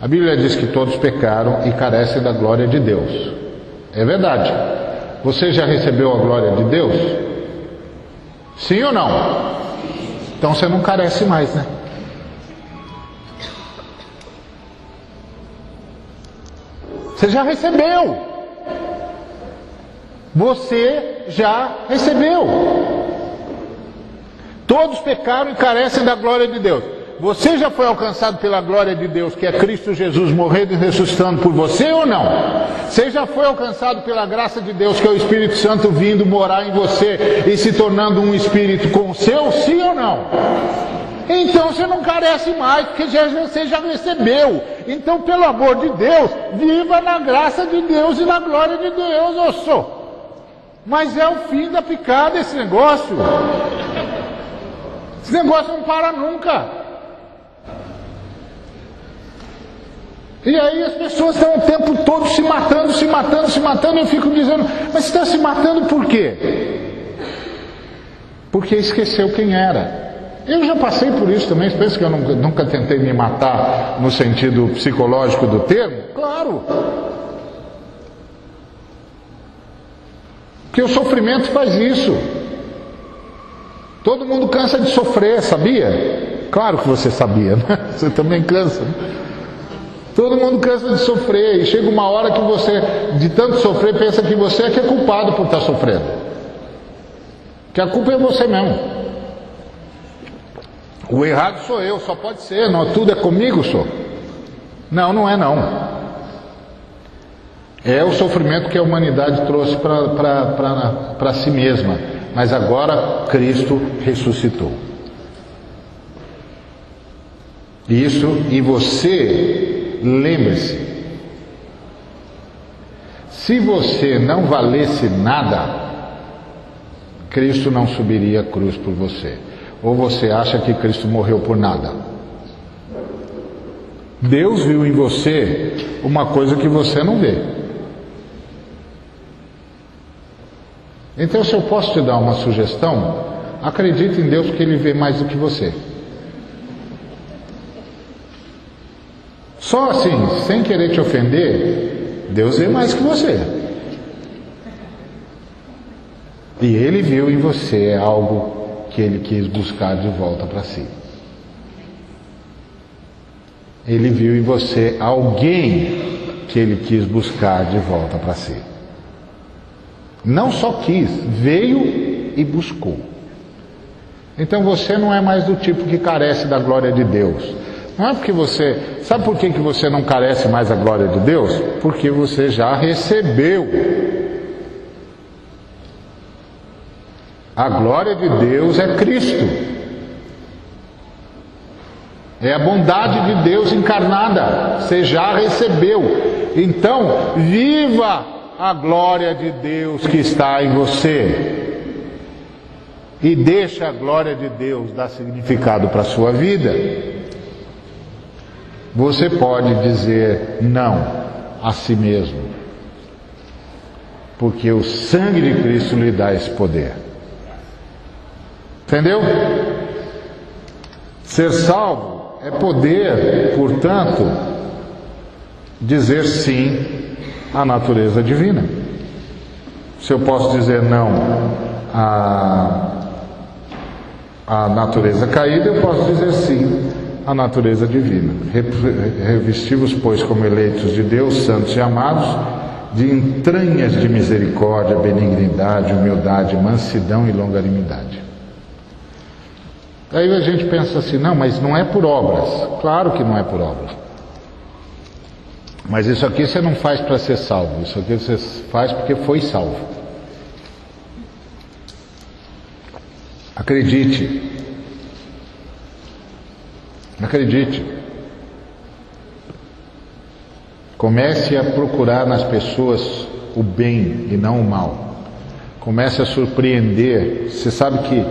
A Bíblia diz que todos pecaram e carecem da glória de Deus. É verdade. Você já recebeu a glória de Deus? Sim ou não? Então você não carece mais, né? Você já recebeu. Você já recebeu. Todos pecaram e carecem da glória de Deus. Você já foi alcançado pela glória de Deus, que é Cristo Jesus morrendo e ressuscitando por você ou não? Você já foi alcançado pela graça de Deus, que é o Espírito Santo vindo morar em você e se tornando um Espírito com o seu, sim ou não? Então você não carece mais, porque você já recebeu. Então, pelo amor de Deus, viva na graça de Deus e na glória de Deus, osso. Mas é o fim da picada esse negócio. Esse negócio não para nunca. E aí as pessoas estão o tempo todo se matando, e eu fico dizendo, mas você está se matando por quê? Porque esqueceu quem era. Eu já passei por isso também. Você pensa que eu nunca tentei me matar no sentido psicológico do termo? Claro. Porque o sofrimento faz isso. Todo mundo cansa de sofrer, sabia? Claro que você sabia, né? Você também cansa, né? Todo mundo cansa de sofrer, e chega uma hora que você, de tanto sofrer, pensa que você é que é culpado por estar sofrendo. Que a culpa é você mesmo. O errado sou eu, só pode ser, não, tudo é comigo, só. Não, não é não. É o sofrimento que a humanidade trouxe para si mesma. Mas agora Cristo ressuscitou. Isso, e você, lembre-se, se você não valesse nada, Cristo não subiria a cruz por você. Ou você acha que Cristo morreu por nada? Deus viu em você uma coisa que você não vê. Então, se eu posso te dar uma sugestão, acredite em Deus, porque Ele vê mais do que você. Só assim, sem querer te ofender, Deus vê mais que você. E Ele viu em você algo que Ele quis buscar de volta para si. Ele viu em você alguém que Ele quis buscar de volta para si. Não só quis, veio e buscou. Então você não é mais do tipo que carece da glória de Deus. Não é porque você... Sabe por que você não carece mais da glória de Deus? Porque você já recebeu. A glória de Deus é Cristo. É a bondade de Deus encarnada. Você já recebeu. Então, viva a glória de Deus que está em você. E deixa a glória de Deus dar significado para a sua vida. Você pode dizer não a si mesmo. Porque o sangue de Cristo lhe dá esse poder. Entendeu? Ser salvo é poder, portanto, dizer sim à natureza divina. Se eu posso dizer não à natureza caída, eu posso dizer sim à natureza divina. Revesti-vos, pois, como eleitos de Deus, santos e amados, de entranhas de misericórdia, benignidade, humildade, mansidão e longanimidade. Aí a gente pensa assim, não, mas não é por obras. Claro que não é por obras. Mas isso aqui você não faz para ser salvo. Isso aqui você faz porque foi salvo. Acredite. Acredite. Comece a procurar nas pessoas o bem e não o mal. Comece a surpreender. Você sabe que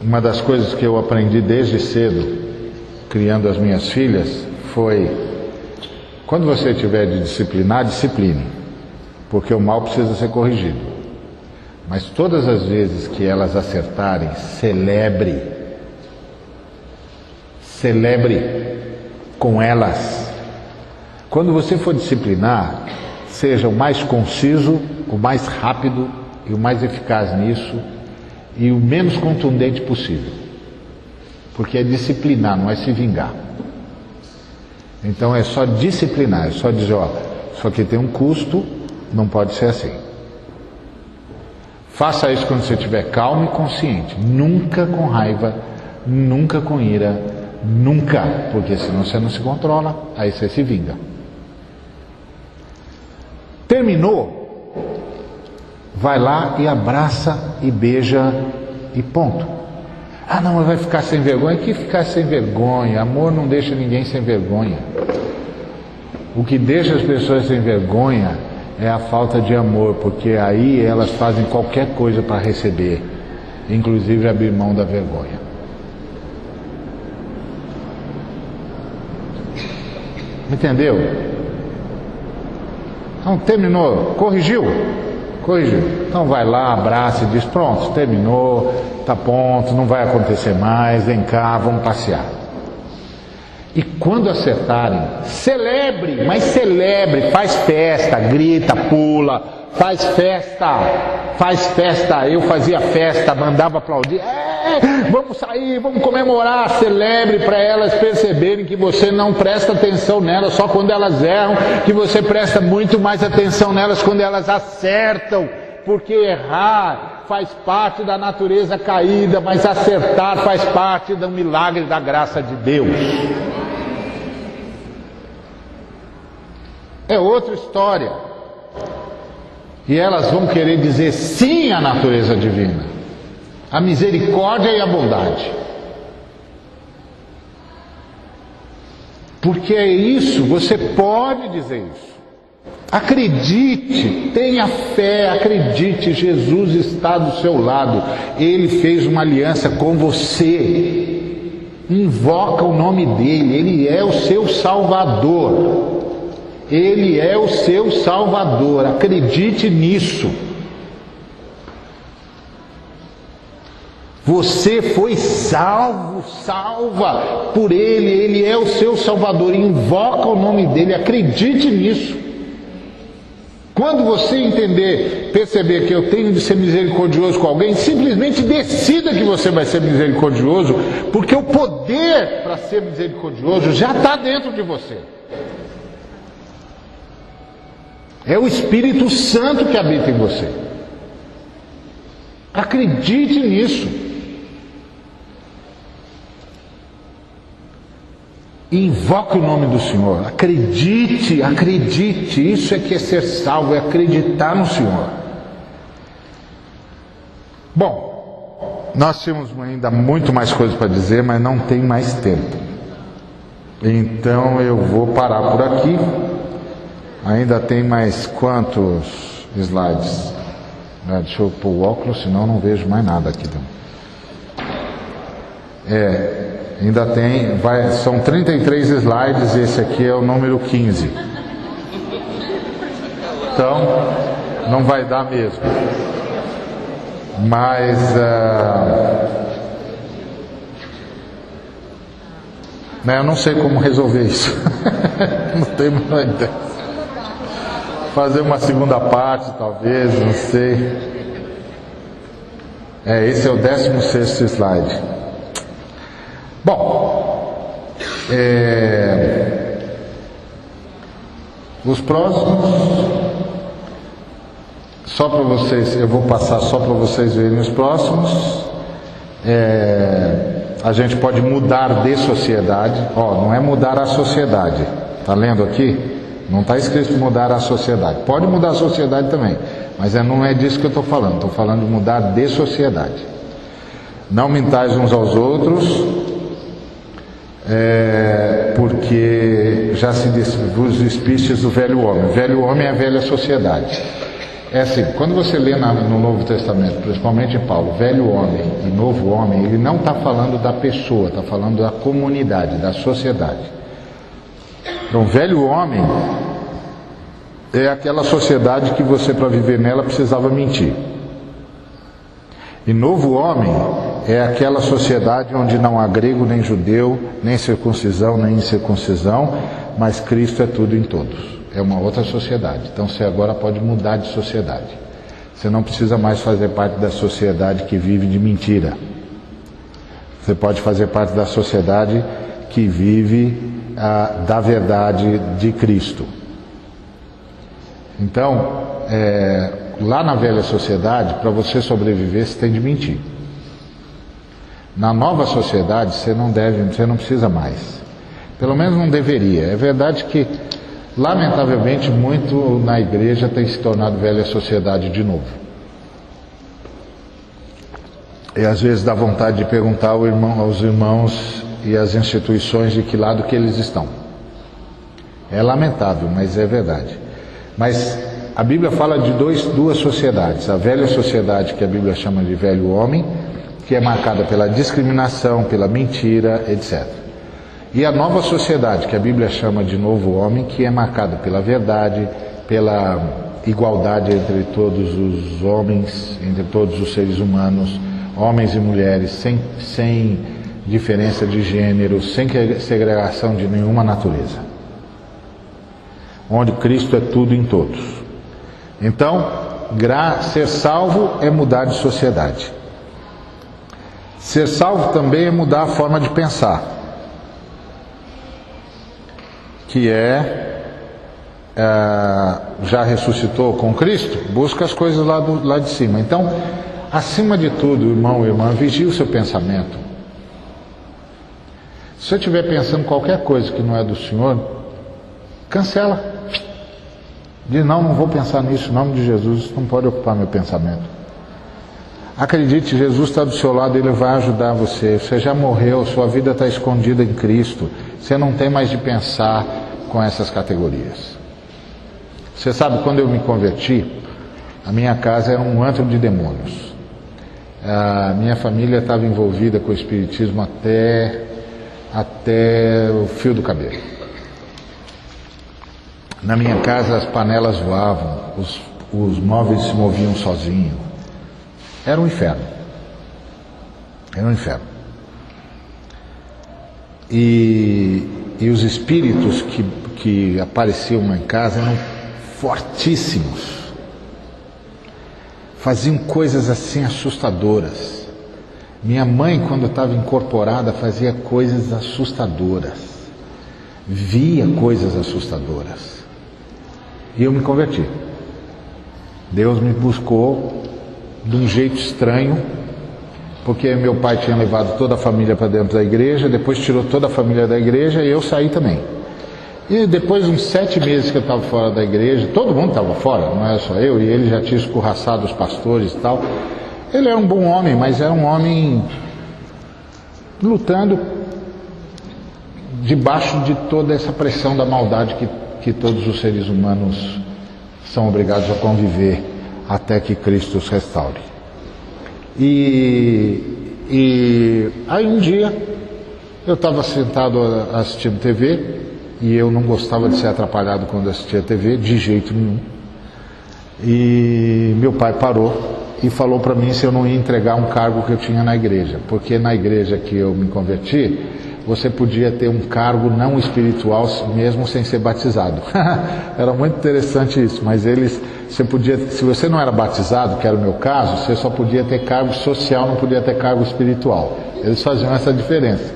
uma das coisas que eu aprendi desde cedo, criando as minhas filhas, foi: quando você tiver de disciplinar, discipline, porque o mal precisa ser corrigido. Mas todas as vezes que elas acertarem, celebre. Celebre com elas. Quando você for disciplinar, seja o mais conciso, o mais rápido e o mais eficaz nisso e o menos contundente possível. Porque é disciplinar, não é se vingar. Então é só disciplinar, é só dizer, ó, isso aqui tem um custo, não pode ser assim. Faça isso quando você estiver calmo e consciente, nunca com raiva, nunca com ira, nunca, porque senão você não se controla, aí você se vinga. Terminou, vai lá e abraça e beija e ponto. Ah não, mas vai ficar sem vergonha? Que ficar sem vergonha? Amor não deixa ninguém sem vergonha. O que deixa as pessoas sem vergonha é a falta de amor, porque aí elas fazem qualquer coisa para receber, inclusive abrir mão da vergonha. Entendeu? Então terminou, corrigiu? Corrigiu. Então vai lá, abraça e diz, pronto, terminou, tá pronto, não vai acontecer mais, vem cá, vamos passear. E quando acertarem, celebre, mas celebre, faz festa, grita, pula, faz festa, eu fazia festa, mandava aplaudir, vamos sair, vamos comemorar, celebre para elas perceberem que você não presta atenção nelas só quando elas erram, que você presta muito mais atenção nelas quando elas acertam, porque errar faz parte da natureza caída, mas acertar faz parte do milagre da graça de Deus. É outra história. E elas vão querer dizer sim à natureza divina, à misericórdia e à bondade. Porque é isso, você pode dizer isso. Acredite, tenha fé, acredite, Jesus está do seu lado. Ele fez uma aliança com você. Invoca o nome dele, ele é o seu Salvador. Ele é o seu Salvador, acredite nisso. Você foi salvo, salva por ele é o seu Salvador. Invoca o nome dele, acredite nisso. Quando você entender, perceber que eu tenho de ser misericordioso com alguém, simplesmente decida que você vai ser misericordioso, porque o poder para ser misericordioso já está dentro de você. É o Espírito Santo que habita em você. Acredite nisso. Invoque o nome do Senhor. Acredite, acredite. Isso é que é ser salvo, é acreditar no Senhor. Bom, nós tínhamos ainda muito mais coisas para dizer, mas não tem mais tempo. Então eu vou parar por aqui. Ainda tem mais quantos slides? Deixa eu pôr o óculos, senão não vejo mais nada aqui. Ainda tem, são 33 slides, esse aqui é o número 15. Então, não vai dar mesmo. Mas, eu não sei como resolver isso. Não tenho a menor ideia. Fazer uma segunda parte, talvez, não sei. Esse é o 16º slide. Bom, os próximos, só para vocês, eu vou passar só para vocês verem os próximos. A gente pode mudar de sociedade. Não é mudar a sociedade. Tá lendo aqui? Não está escrito mudar a sociedade. Pode mudar a sociedade também, mas não é disso que eu estou falando. Estou falando de mudar de sociedade. Não mintais uns aos outros, porque já vos despistes do velho homem. O velho homem é a velha sociedade. É assim, quando você lê no Novo Testamento, principalmente em Paulo, velho homem e novo homem, ele não está falando da pessoa, está falando da comunidade, da sociedade. Então, velho homem é aquela sociedade que você, para viver nela, precisava mentir. E novo homem é aquela sociedade onde não há grego nem judeu, nem circuncisão nem incircuncisão, mas Cristo é tudo em todos. É uma outra sociedade. Então você agora pode mudar de sociedade. Você não precisa mais fazer parte da sociedade que vive de mentira. Você pode fazer parte da sociedade que vive da verdade de Cristo. Então, lá na velha sociedade, para você sobreviver, você tem de mentir. Na nova sociedade, você não precisa mais. Pelo menos não deveria. É verdade que, lamentavelmente, muito na igreja tem se tornado velha sociedade de novo. E às vezes dá vontade de perguntar aos irmãos e às instituições de que lado que eles estão. É lamentável, mas é verdade. Mas a Bíblia fala de duas sociedades. A velha sociedade, que a Bíblia chama de velho homem, que é marcada pela discriminação, pela mentira, etc. E a nova sociedade, que a Bíblia chama de novo homem, que é marcada pela verdade, pela igualdade entre todos os homens, entre todos os seres humanos, homens e mulheres, sem diferença de gênero, sem segregação de nenhuma natureza. Onde Cristo é tudo em todos. Então, ser salvo é mudar de sociedade. Ser salvo também é mudar a forma de pensar. Que já ressuscitou com Cristo, busca as coisas lá de cima. Então, acima de tudo, irmão e irmã, vigie o seu pensamento. Se você estiver pensando qualquer coisa que não é do Senhor, cancela. Diz, não vou pensar nisso, em nome de Jesus, isso não pode ocupar meu pensamento. Acredite, Jesus está do seu lado, Ele vai ajudar você. Você já morreu, sua vida está escondida em Cristo. Você não tem mais de pensar com essas categorias. Você sabe, quando eu me converti, a minha casa era um antro de demônios. A minha família estava envolvida com o espiritismo até o fio do cabelo. Na minha casa as panelas voavam, os móveis se moviam sozinhos. Era um inferno. Era um inferno. E os espíritos que apareciam lá em casa eram fortíssimos. Faziam coisas assim assustadoras. Minha mãe, quando estava incorporada, fazia coisas assustadoras. Via coisas assustadoras. E eu me converti. Deus me buscou de um jeito estranho, porque meu pai tinha levado toda a família para dentro da igreja, depois tirou toda a família da igreja e eu saí também. E depois de uns 7 meses que eu estava fora da igreja, todo mundo estava fora, não era só eu, e ele já tinha escorraçado os pastores e tal. Ele era um bom homem, mas era um homem lutando debaixo de toda essa pressão da maldade que todos os seres humanos são obrigados a conviver até que Cristo os restaure. E aí um dia eu estava sentado assistindo TV e eu não gostava de ser atrapalhado quando assistia TV, de jeito nenhum. E meu pai parou e falou para mim se eu não ia entregar um cargo que eu tinha na igreja, porque na igreja que eu me converti, você podia ter um cargo não espiritual mesmo sem ser batizado. Era muito interessante isso, mas você podia, se você não era batizado, que era o meu caso, você só podia ter cargo social, não podia ter cargo espiritual. Eles faziam essa diferença.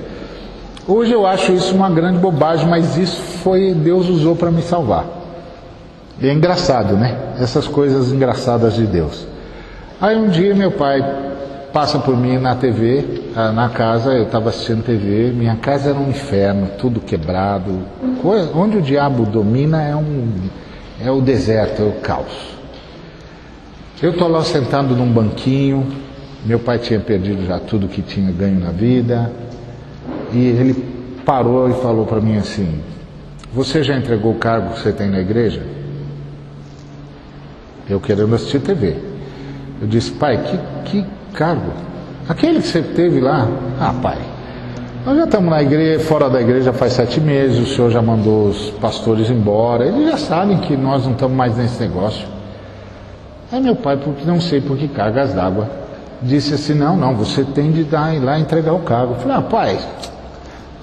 Hoje eu acho isso uma grande bobagem, mas isso Deus usou para me salvar. E é engraçado, né? Essas coisas engraçadas de Deus. Aí um dia meu pai passa por mim na TV, na casa, eu estava assistindo TV, minha casa era um inferno, tudo quebrado. Onde o diabo domina é o deserto, é o caos. Eu estou lá sentado num banquinho, meu pai tinha perdido já tudo que tinha ganho na vida, e ele parou e falou para mim assim: você já entregou o cargo que você tem na igreja? Eu querendo assistir TV. Eu disse: pai, que cargo? Aquele que você teve lá? Ah, pai, nós já estamos na igreja, fora da igreja faz 7 meses, o senhor já mandou os pastores embora, eles já sabem que nós não estamos mais nesse negócio. Aí meu pai, porque não sei por que cargas d'água, disse assim: não, você tem de ir lá entregar o cargo. Eu falei: pai,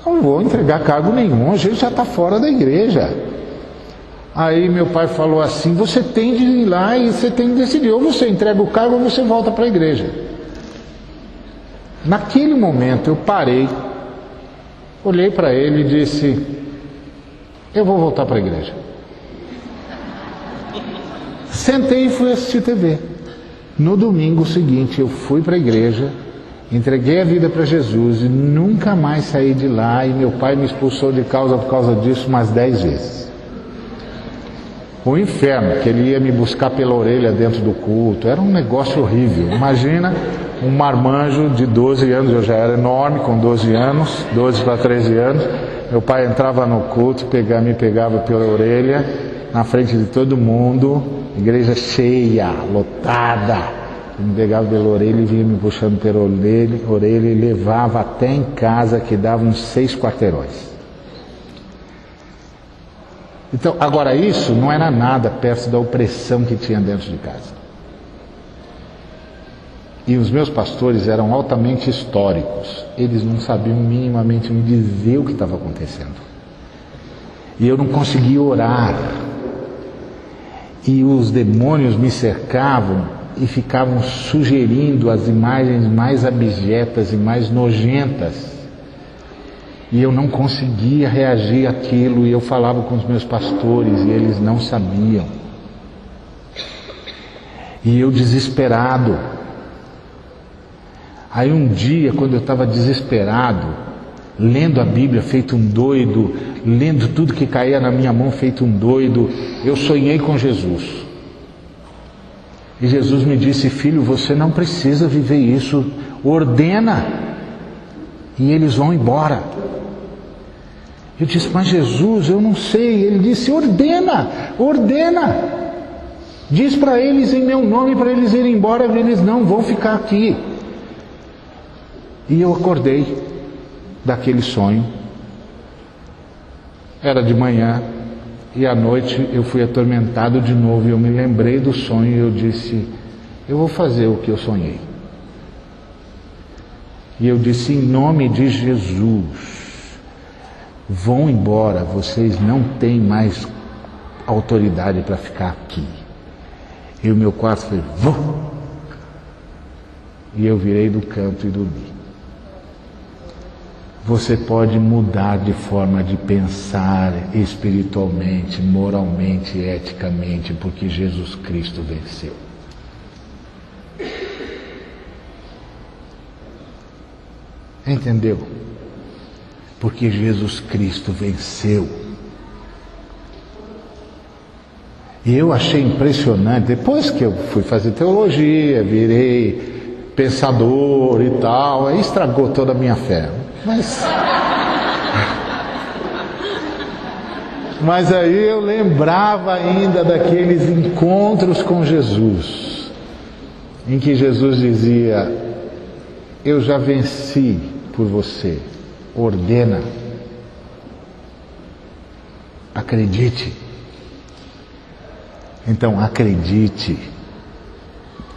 Não vou entregar cargo nenhum, a gente já está fora da igreja. Aí meu pai falou assim, você tem de ir lá e você tem de decidir, ou você entrega o cargo ou você volta para a igreja. Naquele momento eu parei, olhei para ele e disse, eu vou voltar para a igreja. Sentei e fui assistir TV. No domingo seguinte eu fui para a igreja, entreguei a vida para Jesus e nunca mais saí de lá, e meu pai me expulsou de casa por causa disso umas 10 vezes. O inferno, que ele ia me buscar pela orelha dentro do culto, era um negócio horrível. Imagina um marmanjo de 12 anos, eu já era enorme com 12 anos, 12 para 13 anos, meu pai entrava no culto, me pegava pela orelha, na frente de todo mundo, igreja cheia, lotada, ele me pegava pela orelha e vinha me puxando pela orelha e levava até em casa, que dava uns 6 quarteirões. Então, agora isso não era nada perto da opressão que tinha dentro de casa. E os meus pastores eram altamente históricos. Eles não sabiam minimamente me dizer o que estava acontecendo. E eu não conseguia orar. E os demônios me cercavam e ficavam sugerindo as imagens mais abjetas e mais nojentas. E eu não conseguia reagir àquilo, e eu falava com os meus pastores, e eles não sabiam. E eu desesperado. Aí um dia, quando eu estava desesperado, lendo a Bíblia feito um doido, lendo tudo que caía na minha mão feito um doido, eu sonhei com Jesus. E Jesus me disse, filho, você não precisa viver isso, ordena, e eles vão embora. Eu disse, mas Jesus, eu não sei. Ele disse, ordena. Diz para eles em meu nome, para eles irem embora, eles não vão ficar aqui. E eu acordei daquele sonho. Era de manhã, e à noite eu fui atormentado de novo, e eu me lembrei do sonho, e eu disse, eu vou fazer o que eu sonhei. E eu disse, em nome de Jesus, vão embora, vocês não têm mais autoridade para ficar aqui. E o meu quarto foi, vou! E eu virei do canto e dormi. Você pode mudar de forma de pensar espiritualmente, moralmente, eticamente, porque Jesus Cristo venceu. Entendeu? Porque Jesus Cristo venceu. E eu achei impressionante, depois que eu fui fazer teologia, virei pensador e tal, aí estragou toda a minha fé. Mas aí eu lembrava ainda daqueles encontros com Jesus, em que Jesus dizia, eu já venci por você. Ordena, acredite. Então acredite,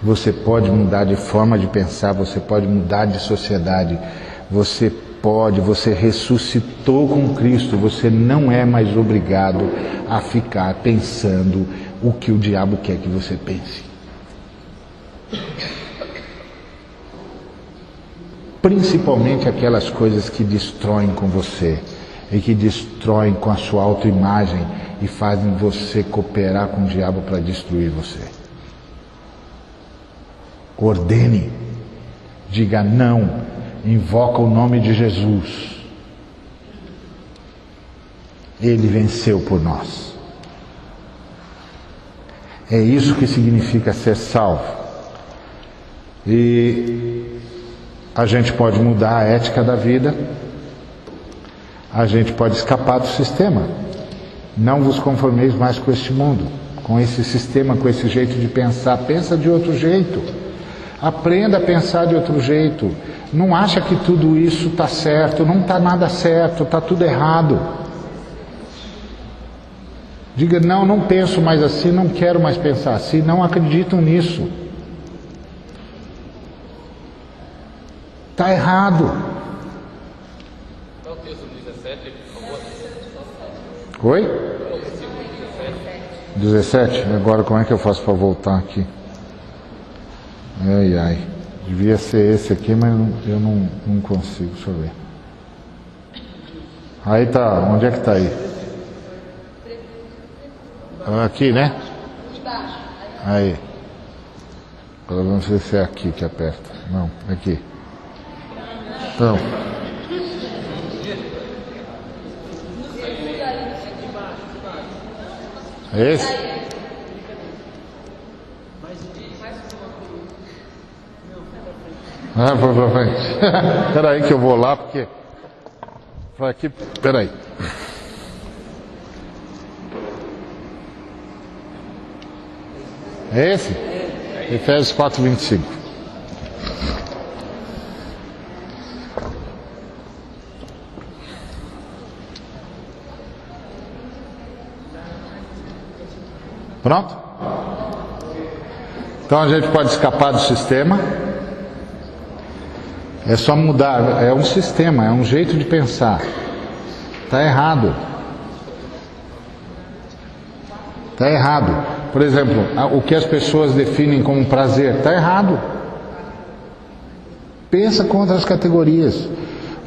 você pode mudar de forma de pensar, você pode mudar de sociedade, você ressuscitou com Cristo, você não é mais obrigado a ficar pensando o que o diabo quer que você pense. Principalmente aquelas coisas que destroem com você e que destroem com a sua autoimagem e fazem você cooperar com o diabo para destruir você. Ordene, diga não, invoca o nome de Jesus. Ele venceu por nós. É isso que significa ser salvo. E a gente pode mudar a ética da vida, a gente pode escapar do sistema. Não vos conformeis mais com este mundo, com esse sistema, com esse jeito de pensar. Pensa de outro jeito. Aprenda a pensar de outro jeito. Não acha que tudo isso está certo, não está nada certo, está tudo errado. Diga, não penso mais assim, não quero mais pensar assim, não acredito nisso. Está errado. Qual o texto do Oi? 17? Agora como é que eu faço para voltar aqui? Ai, ai. Devia ser esse aqui, mas eu não consigo. Deixa eu ver. Aí tá. Onde é que tá aí? Aqui, né? Aí. Agora vamos ver se é aqui que aperta. Não, aqui. Então. É esse? Ah, foi pra frente. Espera aí que eu vou lá, porque... Vai aqui, espera aí. É esse? Efésios 4:25. Pronto? Então a gente pode escapar do sistema. É só mudar. É um sistema, é um jeito de pensar. Está errado. Está errado. Por exemplo, o que as pessoas definem como prazer, está errado. Pensa com outras categorias.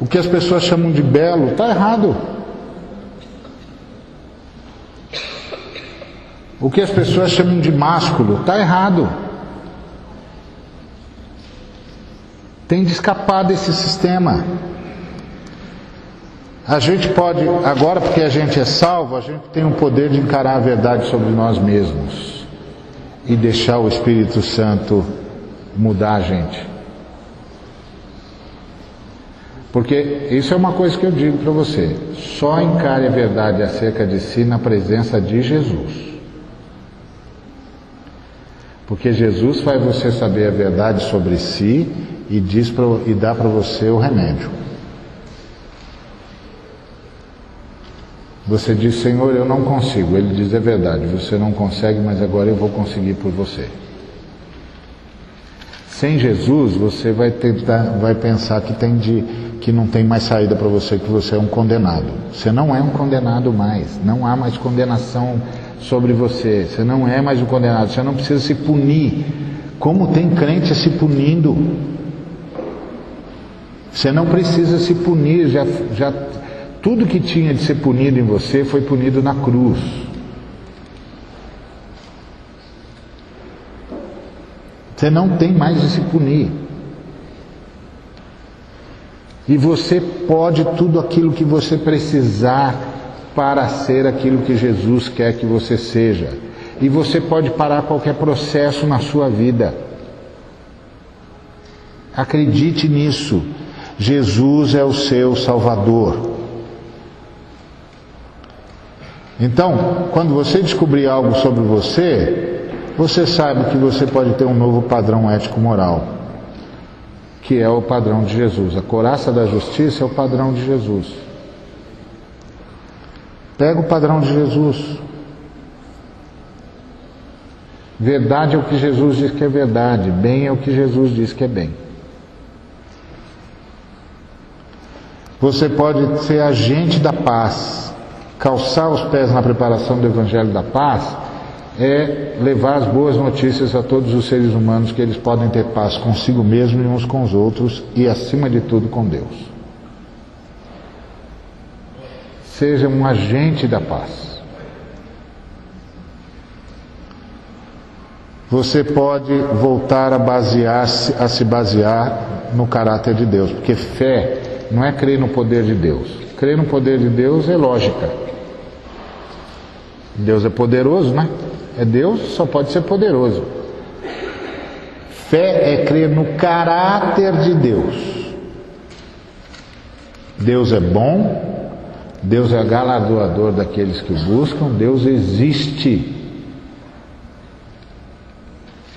O que as pessoas chamam de belo, está errado. O que as pessoas chamam de másculo, está errado. Tem de escapar desse sistema. A gente pode, agora porque a gente é salvo, a gente tem o poder de encarar a verdade sobre nós mesmos e deixar o Espírito Santo mudar a gente. Porque isso é uma coisa que eu digo para você: só encare a verdade acerca de si na presença de Jesus. Porque Jesus faz você saber a verdade sobre si e dá para você o remédio. Você diz: Senhor, eu não consigo. Ele diz: é verdade, você não consegue, mas agora eu vou conseguir por você. Sem Jesus, você vai pensar que não tem mais saída para você, que você é um condenado. Você não é um condenado mais. Não há mais condenação sobre você. Você não é mais um condenado. Você não precisa se punir. Como tem crente se punindo? Você não precisa se punir. Tudo que tinha de ser punido em você foi punido na cruz. Você não tem mais de se punir. E você pode tudo aquilo que você precisar para ser aquilo que Jesus quer que você seja. E você pode parar qualquer processo na sua vida. Acredite nisso. Jesus é o seu Salvador. Então, quando você descobrir algo sobre você, você sabe que você pode ter um novo padrão ético-moral, que é o padrão de Jesus. A couraça da justiça é o padrão de Jesus. Pega o padrão de Jesus. Verdade é o que Jesus diz que é verdade. Bem é o que Jesus diz que é bem. Você pode ser agente da paz. Calçar os pés na preparação do Evangelho da Paz é levar as boas notícias a todos os seres humanos, que eles podem ter paz consigo mesmo e uns com os outros e, acima de tudo, com Deus. Seja um agente da paz. Você pode voltar a se basear no caráter de Deus, porque fé não é crer no poder de Deus. Crer no poder de Deus é lógica. Deus é poderoso, né? É Deus, só pode ser poderoso. Fé é crer no caráter de Deus. Deus é bom, Deus é galardoador daqueles que o buscam, Deus existe.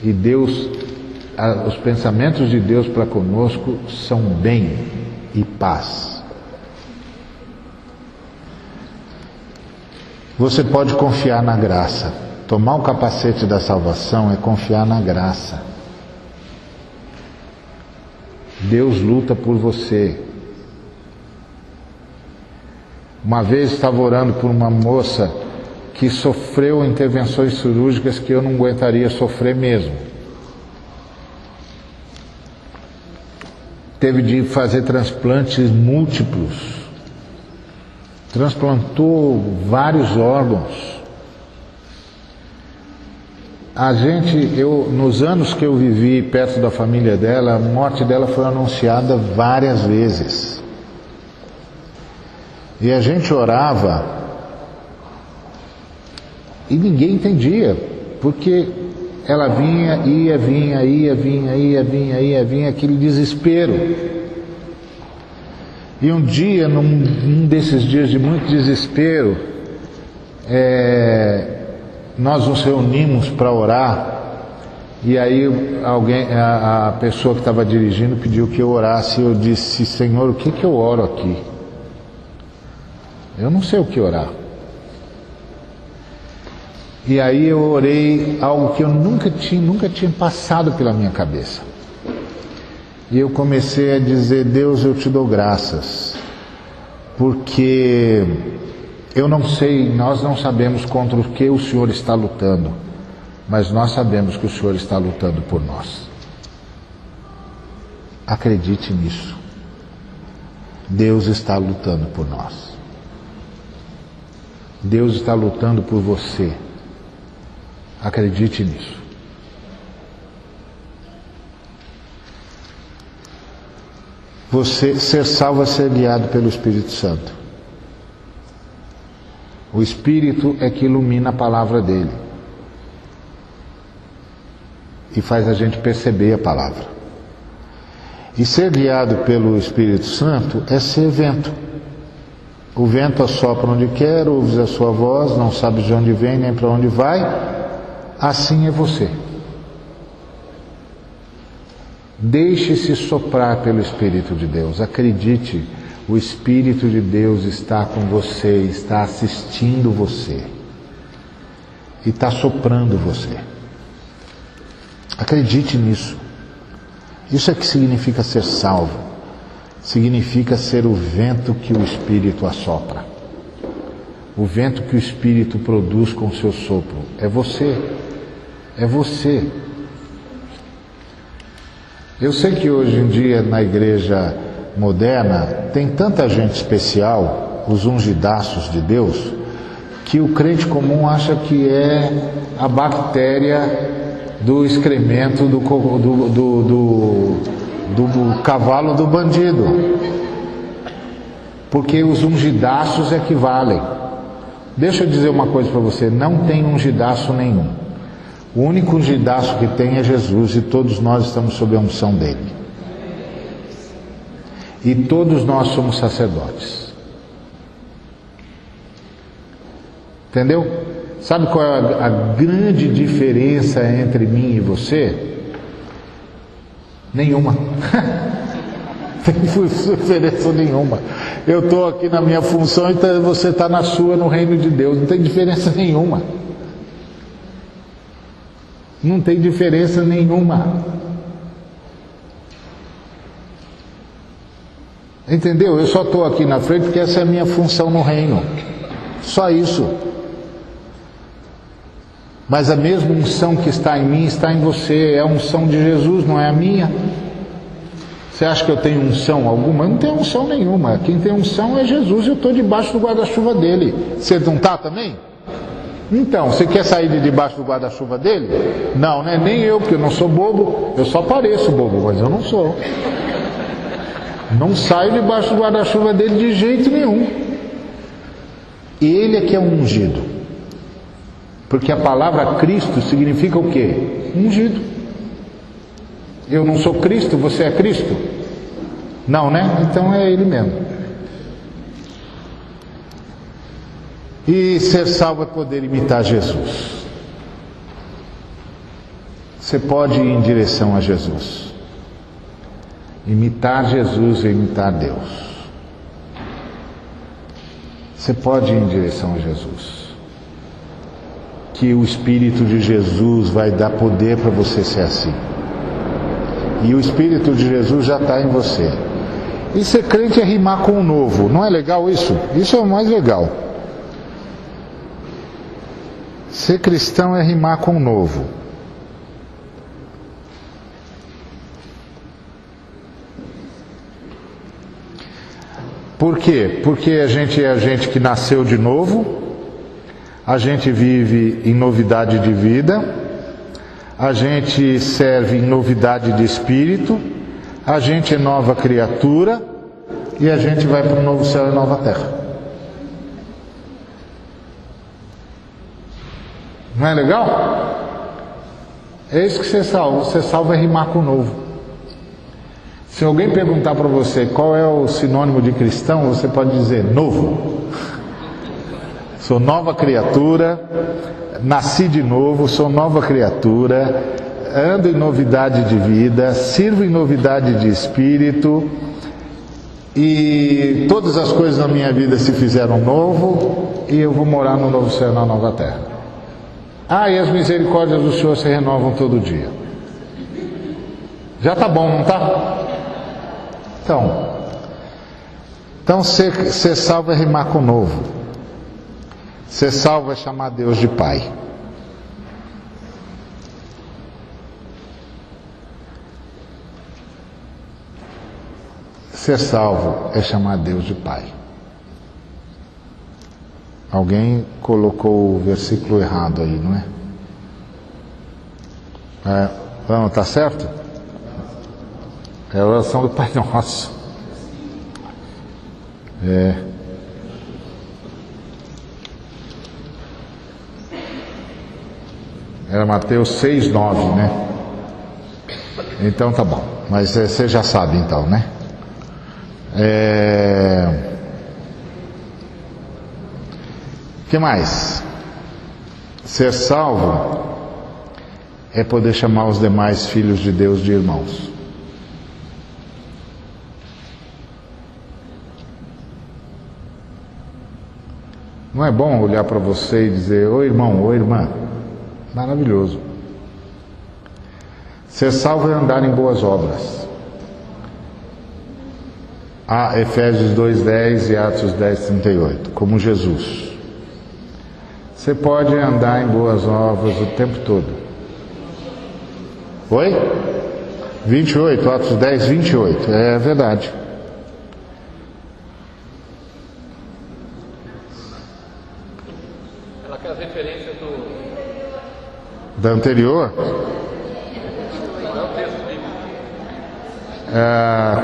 E Deus, os pensamentos de Deus para conosco são bem e paz. Você pode confiar na graça. Tomar o capacete da salvação é confiar na graça. Deus luta por você. Uma vez estava orando por uma moça que sofreu intervenções cirúrgicas que eu não aguentaria sofrer mesmo. Teve de fazer transplantes múltiplos. Transplantou vários órgãos. Nos anos que eu vivi perto da família dela, a morte dela foi anunciada várias vezes. E a gente orava e ninguém entendia, porque ela vinha, aquele desespero. E um dia, num desses dias de muito desespero, nós nos reunimos para orar, e aí a pessoa que estava dirigindo pediu que eu orasse, e eu disse: Senhor, o que eu oro aqui? Eu não sei o que orar. E aí eu orei algo que eu nunca tinha passado pela minha cabeça. E eu comecei a dizer: Deus, eu te dou graças, porque eu não sei, nós não sabemos contra o que o Senhor está lutando, mas nós sabemos que o Senhor está lutando por nós. Acredite nisso. Deus está lutando por nós. Deus está lutando por você. Acredite nisso. Você ser salvo é ser guiado pelo Espírito Santo. O Espírito é que ilumina a palavra dele e faz a gente perceber a palavra. E ser guiado pelo Espírito Santo é ser vento. O vento assopra onde quer, ouves a sua voz, não sabes de onde vem nem para onde vai. Assim é você. Deixe-se soprar pelo Espírito de Deus. Acredite, o Espírito de Deus está com você, está assistindo você e está soprando você. Acredite nisso. Isso é que significa ser salvo. Significa ser o vento que o Espírito assopra. O vento que o Espírito produz com o seu sopro. É você. É você. Eu sei que hoje em dia na igreja moderna tem tanta gente especial, os ungidaços de Deus, que o crente comum acha que é a bactéria do excremento do cavalo do bandido, porque os ungidaços equivalem. Deixa eu dizer uma coisa para você: não tem ungidaço nenhum. O único ungidaço que tem é Jesus, e todos nós estamos sob a unção dele. E todos nós somos sacerdotes. Entendeu? Sabe qual é a grande diferença entre mim e você? Nenhuma. Não tem diferença nenhuma. Eu estou aqui na minha função e você está na sua, no reino de Deus. Não tem diferença nenhuma. Não tem diferença nenhuma. Entendeu? Eu só estou aqui na frente porque essa é a minha função no reino. Só isso. Mas a mesma unção que está em mim está em você. É a unção de Jesus, não é a minha. Você acha que eu tenho unção alguma? Eu não tenho unção nenhuma. Quem tem unção é Jesus. Eu estou debaixo do guarda-chuva dele. Você não está também? Então, você quer sair de debaixo do guarda-chuva dele? Não, né? Nem eu, porque eu não sou bobo. Eu só pareço bobo, mas eu não sou. Não saio debaixo do guarda-chuva dele de jeito nenhum. Ele é que é ungido. Porque a palavra Cristo significa o quê? Ungido. Eu não sou Cristo, você é Cristo? Não, né? Então é ele mesmo. E ser salvo é poder imitar Jesus. Você pode ir em direção a Jesus. Imitar Jesus é imitar Deus. Você pode ir em direção a Jesus. Que o Espírito de Jesus vai dar poder para você ser assim. E o Espírito de Jesus já está em você. E ser crente é rimar com o novo. Não é legal isso? Isso é o mais legal. Ser cristão é rimar com o novo. Por quê? Porque a gente é a gente que nasceu de novo, a gente vive em novidade de vida, a gente serve em novidade de espírito, a gente é nova criatura e a gente vai para um novo céu e nova terra. Não é legal? É isso que você salva. Você salva é rimar com o novo. Se alguém perguntar para você qual é o sinônimo de cristão, você pode dizer novo. Sou nova criatura, nasci de novo, sou nova criatura, ando em novidade de vida, sirvo em novidade de espírito e todas as coisas na minha vida se fizeram novo e eu vou morar no novo céu e na nova terra. Ah, e as misericórdias do Senhor se renovam todo dia. Já tá bom, não tá? Então ser salvo é rimar com o novo. Ser salvo é chamar Deus de Pai. Ser salvo é chamar Deus de Pai. Alguém colocou o versículo errado aí, não é? Vamos, tá certo? É a oração do Pai Nosso. Era Mateus 6:9, né? Então tá bom. Mas você já sabe então, né? Que mais? Ser salvo é poder chamar os demais filhos de Deus de irmãos. Não é bom olhar para você e dizer, ô irmão, ô irmã? Maravilhoso. Ser salvo é andar em boas obras. Efésios 2:10 e Atos 10:38, como Jesus. Você pode andar em boas obras o tempo todo. Oi? 28, Atos 10:28, é verdade. Aquelas referências da anterior?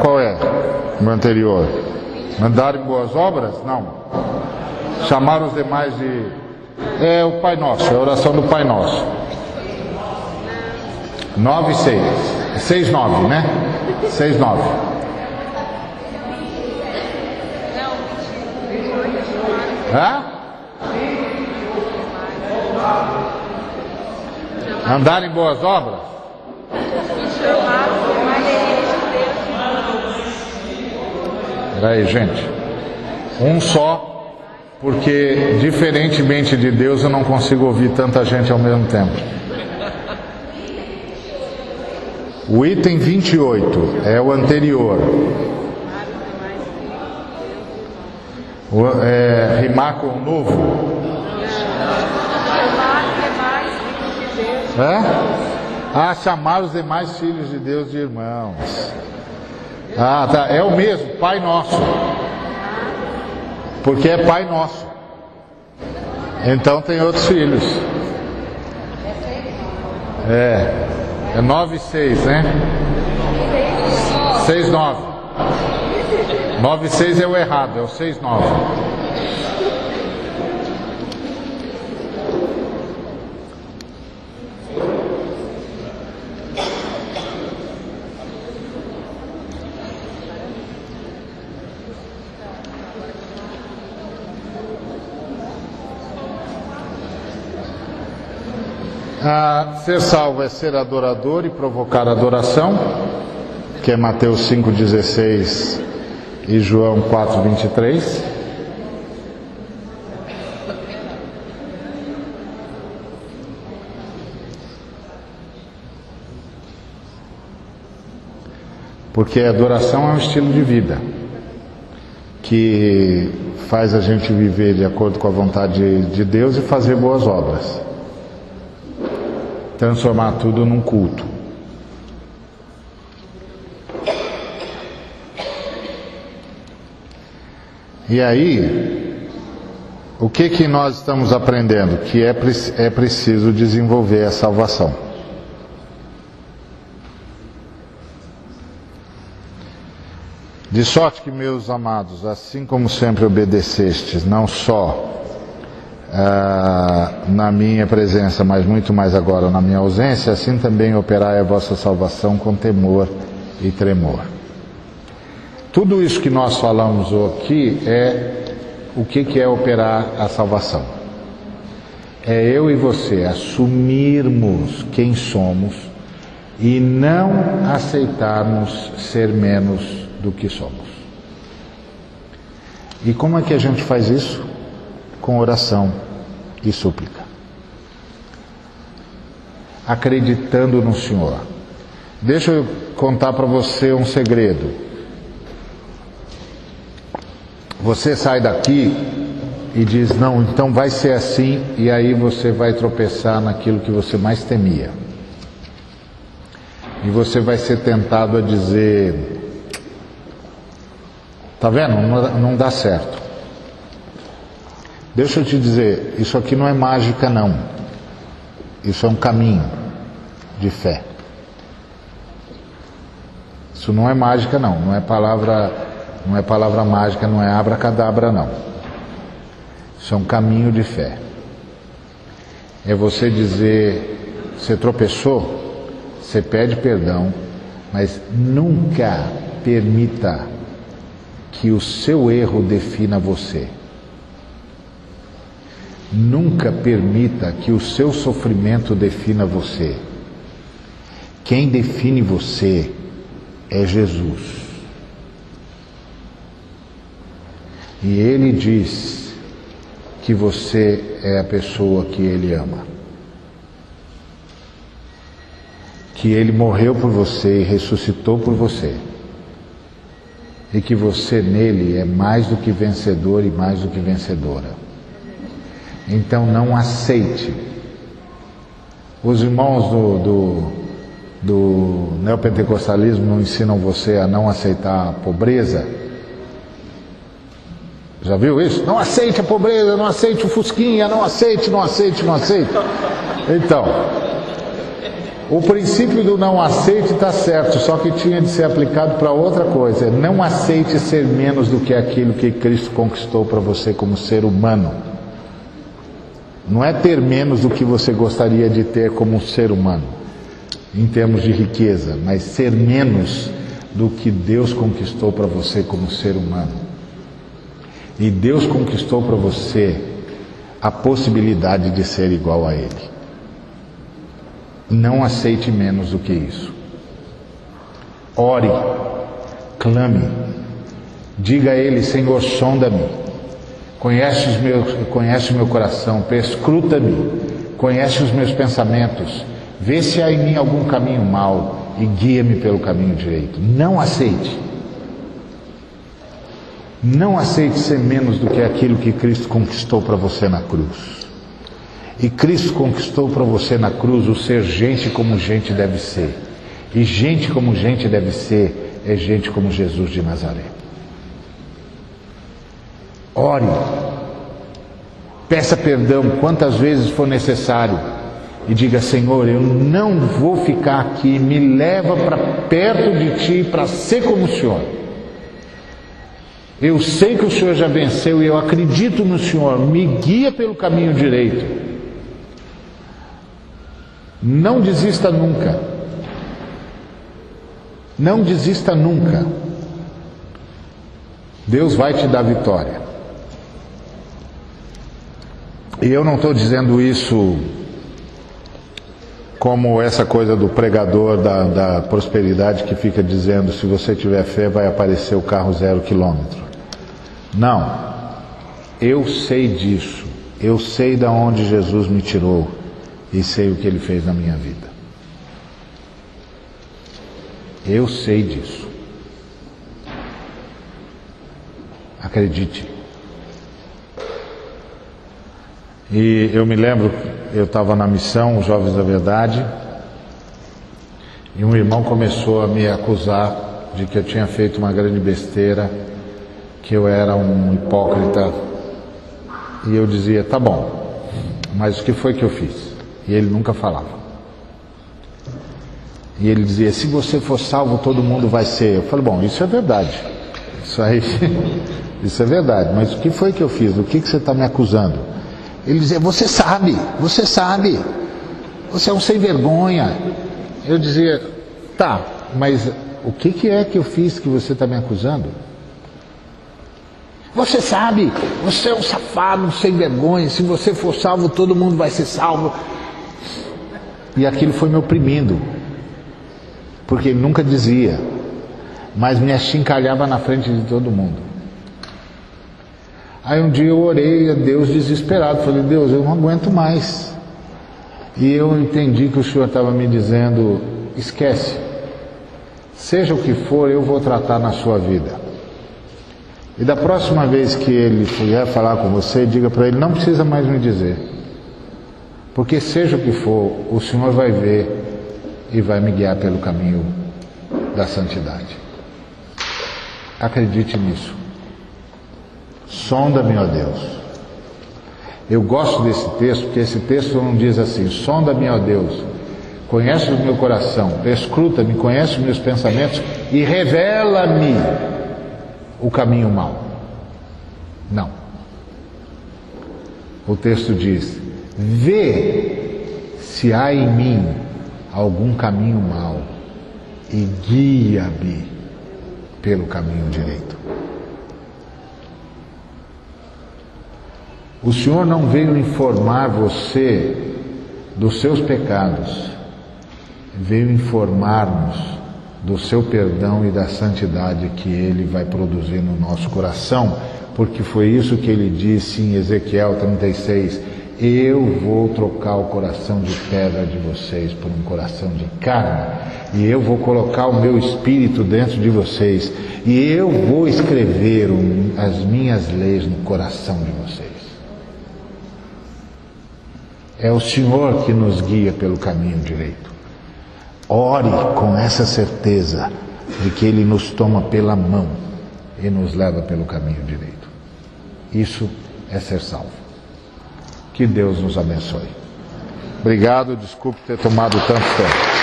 Qual é? No anterior? Andar em boas obras? Não. Chamar os demais de... É o Pai Nosso, é a oração do Pai Nosso. 9:6. 6:9, né? 6:9. Andar em boas obras? Peraí, gente. Um só, porque diferentemente de Deus eu não consigo ouvir tanta gente ao mesmo tempo. O item 28 é o anterior. Rimar com o novo. Chamar os demais filhos de Deus de irmãos. Tá. É o mesmo, Pai Nosso. Porque é Pai Nosso. Então tem outros filhos. É 9:6, né? 6:9. 9:6 é o errado, é o 6:9. Ser salvo é ser adorador e provocar adoração, que é Mateus 5:16 e João 4:23. Porque a adoração é um estilo de vida que faz a gente viver de acordo com a vontade de Deus e fazer boas obras. Transformar tudo num culto. E aí, o que nós estamos aprendendo? Que é preciso desenvolver a salvação. De sorte que, meus amados, assim como sempre obedecestes, não só na minha presença, mas muito mais agora na minha ausência, assim também operai a vossa salvação com temor e tremor. Tudo isso que nós falamos aqui é o que é operar a salvação. É eu e você assumirmos quem somos e não aceitarmos ser menos do que somos. E como é que a gente faz isso? Com oração e súplica. Acreditando no Senhor. Deixa eu contar para você um segredo. Você sai daqui e diz, não, então vai ser assim, e aí você vai tropeçar naquilo que você mais temia. E você vai ser tentado a dizer, tá vendo? Não dá certo. Deixa eu te dizer, isso aqui não é mágica não. Isso é um caminho de fé. Isso não é mágica não, não é palavra mágica, não é abracadabra não. Isso é um caminho de fé. É você dizer, você tropeçou, você pede perdão, mas nunca permita que o seu erro defina você. Nunca permita que o seu sofrimento defina você. Quem define você é Jesus. E Ele diz que você é a pessoa que Ele ama. Que Ele morreu por você e ressuscitou por você. E que você nele é mais do que vencedor e mais do que vencedora. Então não aceite. Os irmãos do neopentecostalismo não ensinam você a não aceitar a pobreza. Já viu isso? Não aceite a pobreza, não aceite o fusquinha, não aceite. Então, o princípio do não aceite está certo, só que tinha de ser aplicado para outra coisa. Não aceite ser menos do que aquilo que Cristo conquistou para você como ser humano. Não é ter menos do que você gostaria de ter como ser humano, em termos de riqueza, mas ser menos do que Deus conquistou para você como ser humano. E Deus conquistou para você a possibilidade de ser igual a Ele. Não aceite menos do que isso. Ore, clame, diga a Ele, Senhor, sonda-me. Conhece o meu coração, perscruta-me, conhece os meus pensamentos, vê se há em mim algum caminho mau e guia-me pelo caminho direito. Não aceite. Não aceite ser menos do que aquilo que Cristo conquistou para você na cruz. E Cristo conquistou para você na cruz o ser gente como gente deve ser. E gente como gente deve ser é gente como Jesus de Nazaré. Ore, peça perdão quantas vezes for necessário e diga, Senhor, eu não vou ficar aqui, me leva para perto de Ti para ser como o Senhor. Eu sei que o Senhor já venceu e eu acredito no Senhor, me guia pelo caminho direito. Não desista nunca. Não desista nunca. Deus vai te dar vitória. E eu não estou dizendo isso como essa coisa do pregador da prosperidade que fica dizendo, se você tiver fé vai aparecer o carro 0 quilômetro. Não. Eu sei disso. Eu sei de onde Jesus me tirou e sei o que Ele fez na minha vida. Eu sei disso. Acredite. E eu me lembro, eu estava na missão, os Jovens da Verdade, e um irmão começou a me acusar de que eu tinha feito uma grande besteira, que eu era um hipócrita. E eu dizia, tá bom, mas o que foi que eu fiz? E ele nunca falava. E ele dizia, se você for salvo, todo mundo vai ser. Eu falei, bom, isso é verdade. Isso aí, isso é verdade. Mas o que foi que eu fiz? Do que você está me acusando? Ele dizia, você sabe. Você é um sem vergonha. Eu dizia, tá, mas o que é que eu fiz que você está me acusando? Você sabe, você é um safado, um sem vergonha. Se você for salvo, todo mundo vai ser salvo. E aquilo foi me oprimindo. Porque ele nunca dizia, mas me achincalhava na frente de todo mundo. Aí um dia eu orei a Deus desesperado, falei, Deus, eu não aguento mais. E eu entendi que o Senhor estava me dizendo, esquece, seja o que for, eu vou tratar na sua vida. E da próxima vez que ele vier falar com você, diga para ele, não precisa mais me dizer. Porque seja o que for, o Senhor vai ver e vai me guiar pelo caminho da santidade. Acredite nisso. Sonda-me, ó Deus. Eu gosto desse texto, porque esse texto não diz assim, sonda-me, ó Deus, conhece o meu coração, escruta-me, conhece os meus pensamentos e revela-me o caminho mau. Não. O texto diz, vê se há em mim algum caminho mau e guia-me pelo caminho direito. O Senhor não veio informar você dos seus pecados, veio informar-nos do seu perdão e da santidade que Ele vai produzir no nosso coração, porque foi isso que Ele disse em Ezequiel 36, eu vou trocar o coração de pedra de vocês por um coração de carne, e eu vou colocar o meu espírito dentro de vocês, e eu vou escrever as minhas leis no coração de vocês. É o Senhor que nos guia pelo caminho direito. Ore com essa certeza de que Ele nos toma pela mão e nos leva pelo caminho direito. Isso é ser salvo. Que Deus nos abençoe. Obrigado, desculpe ter tomado tanto tempo.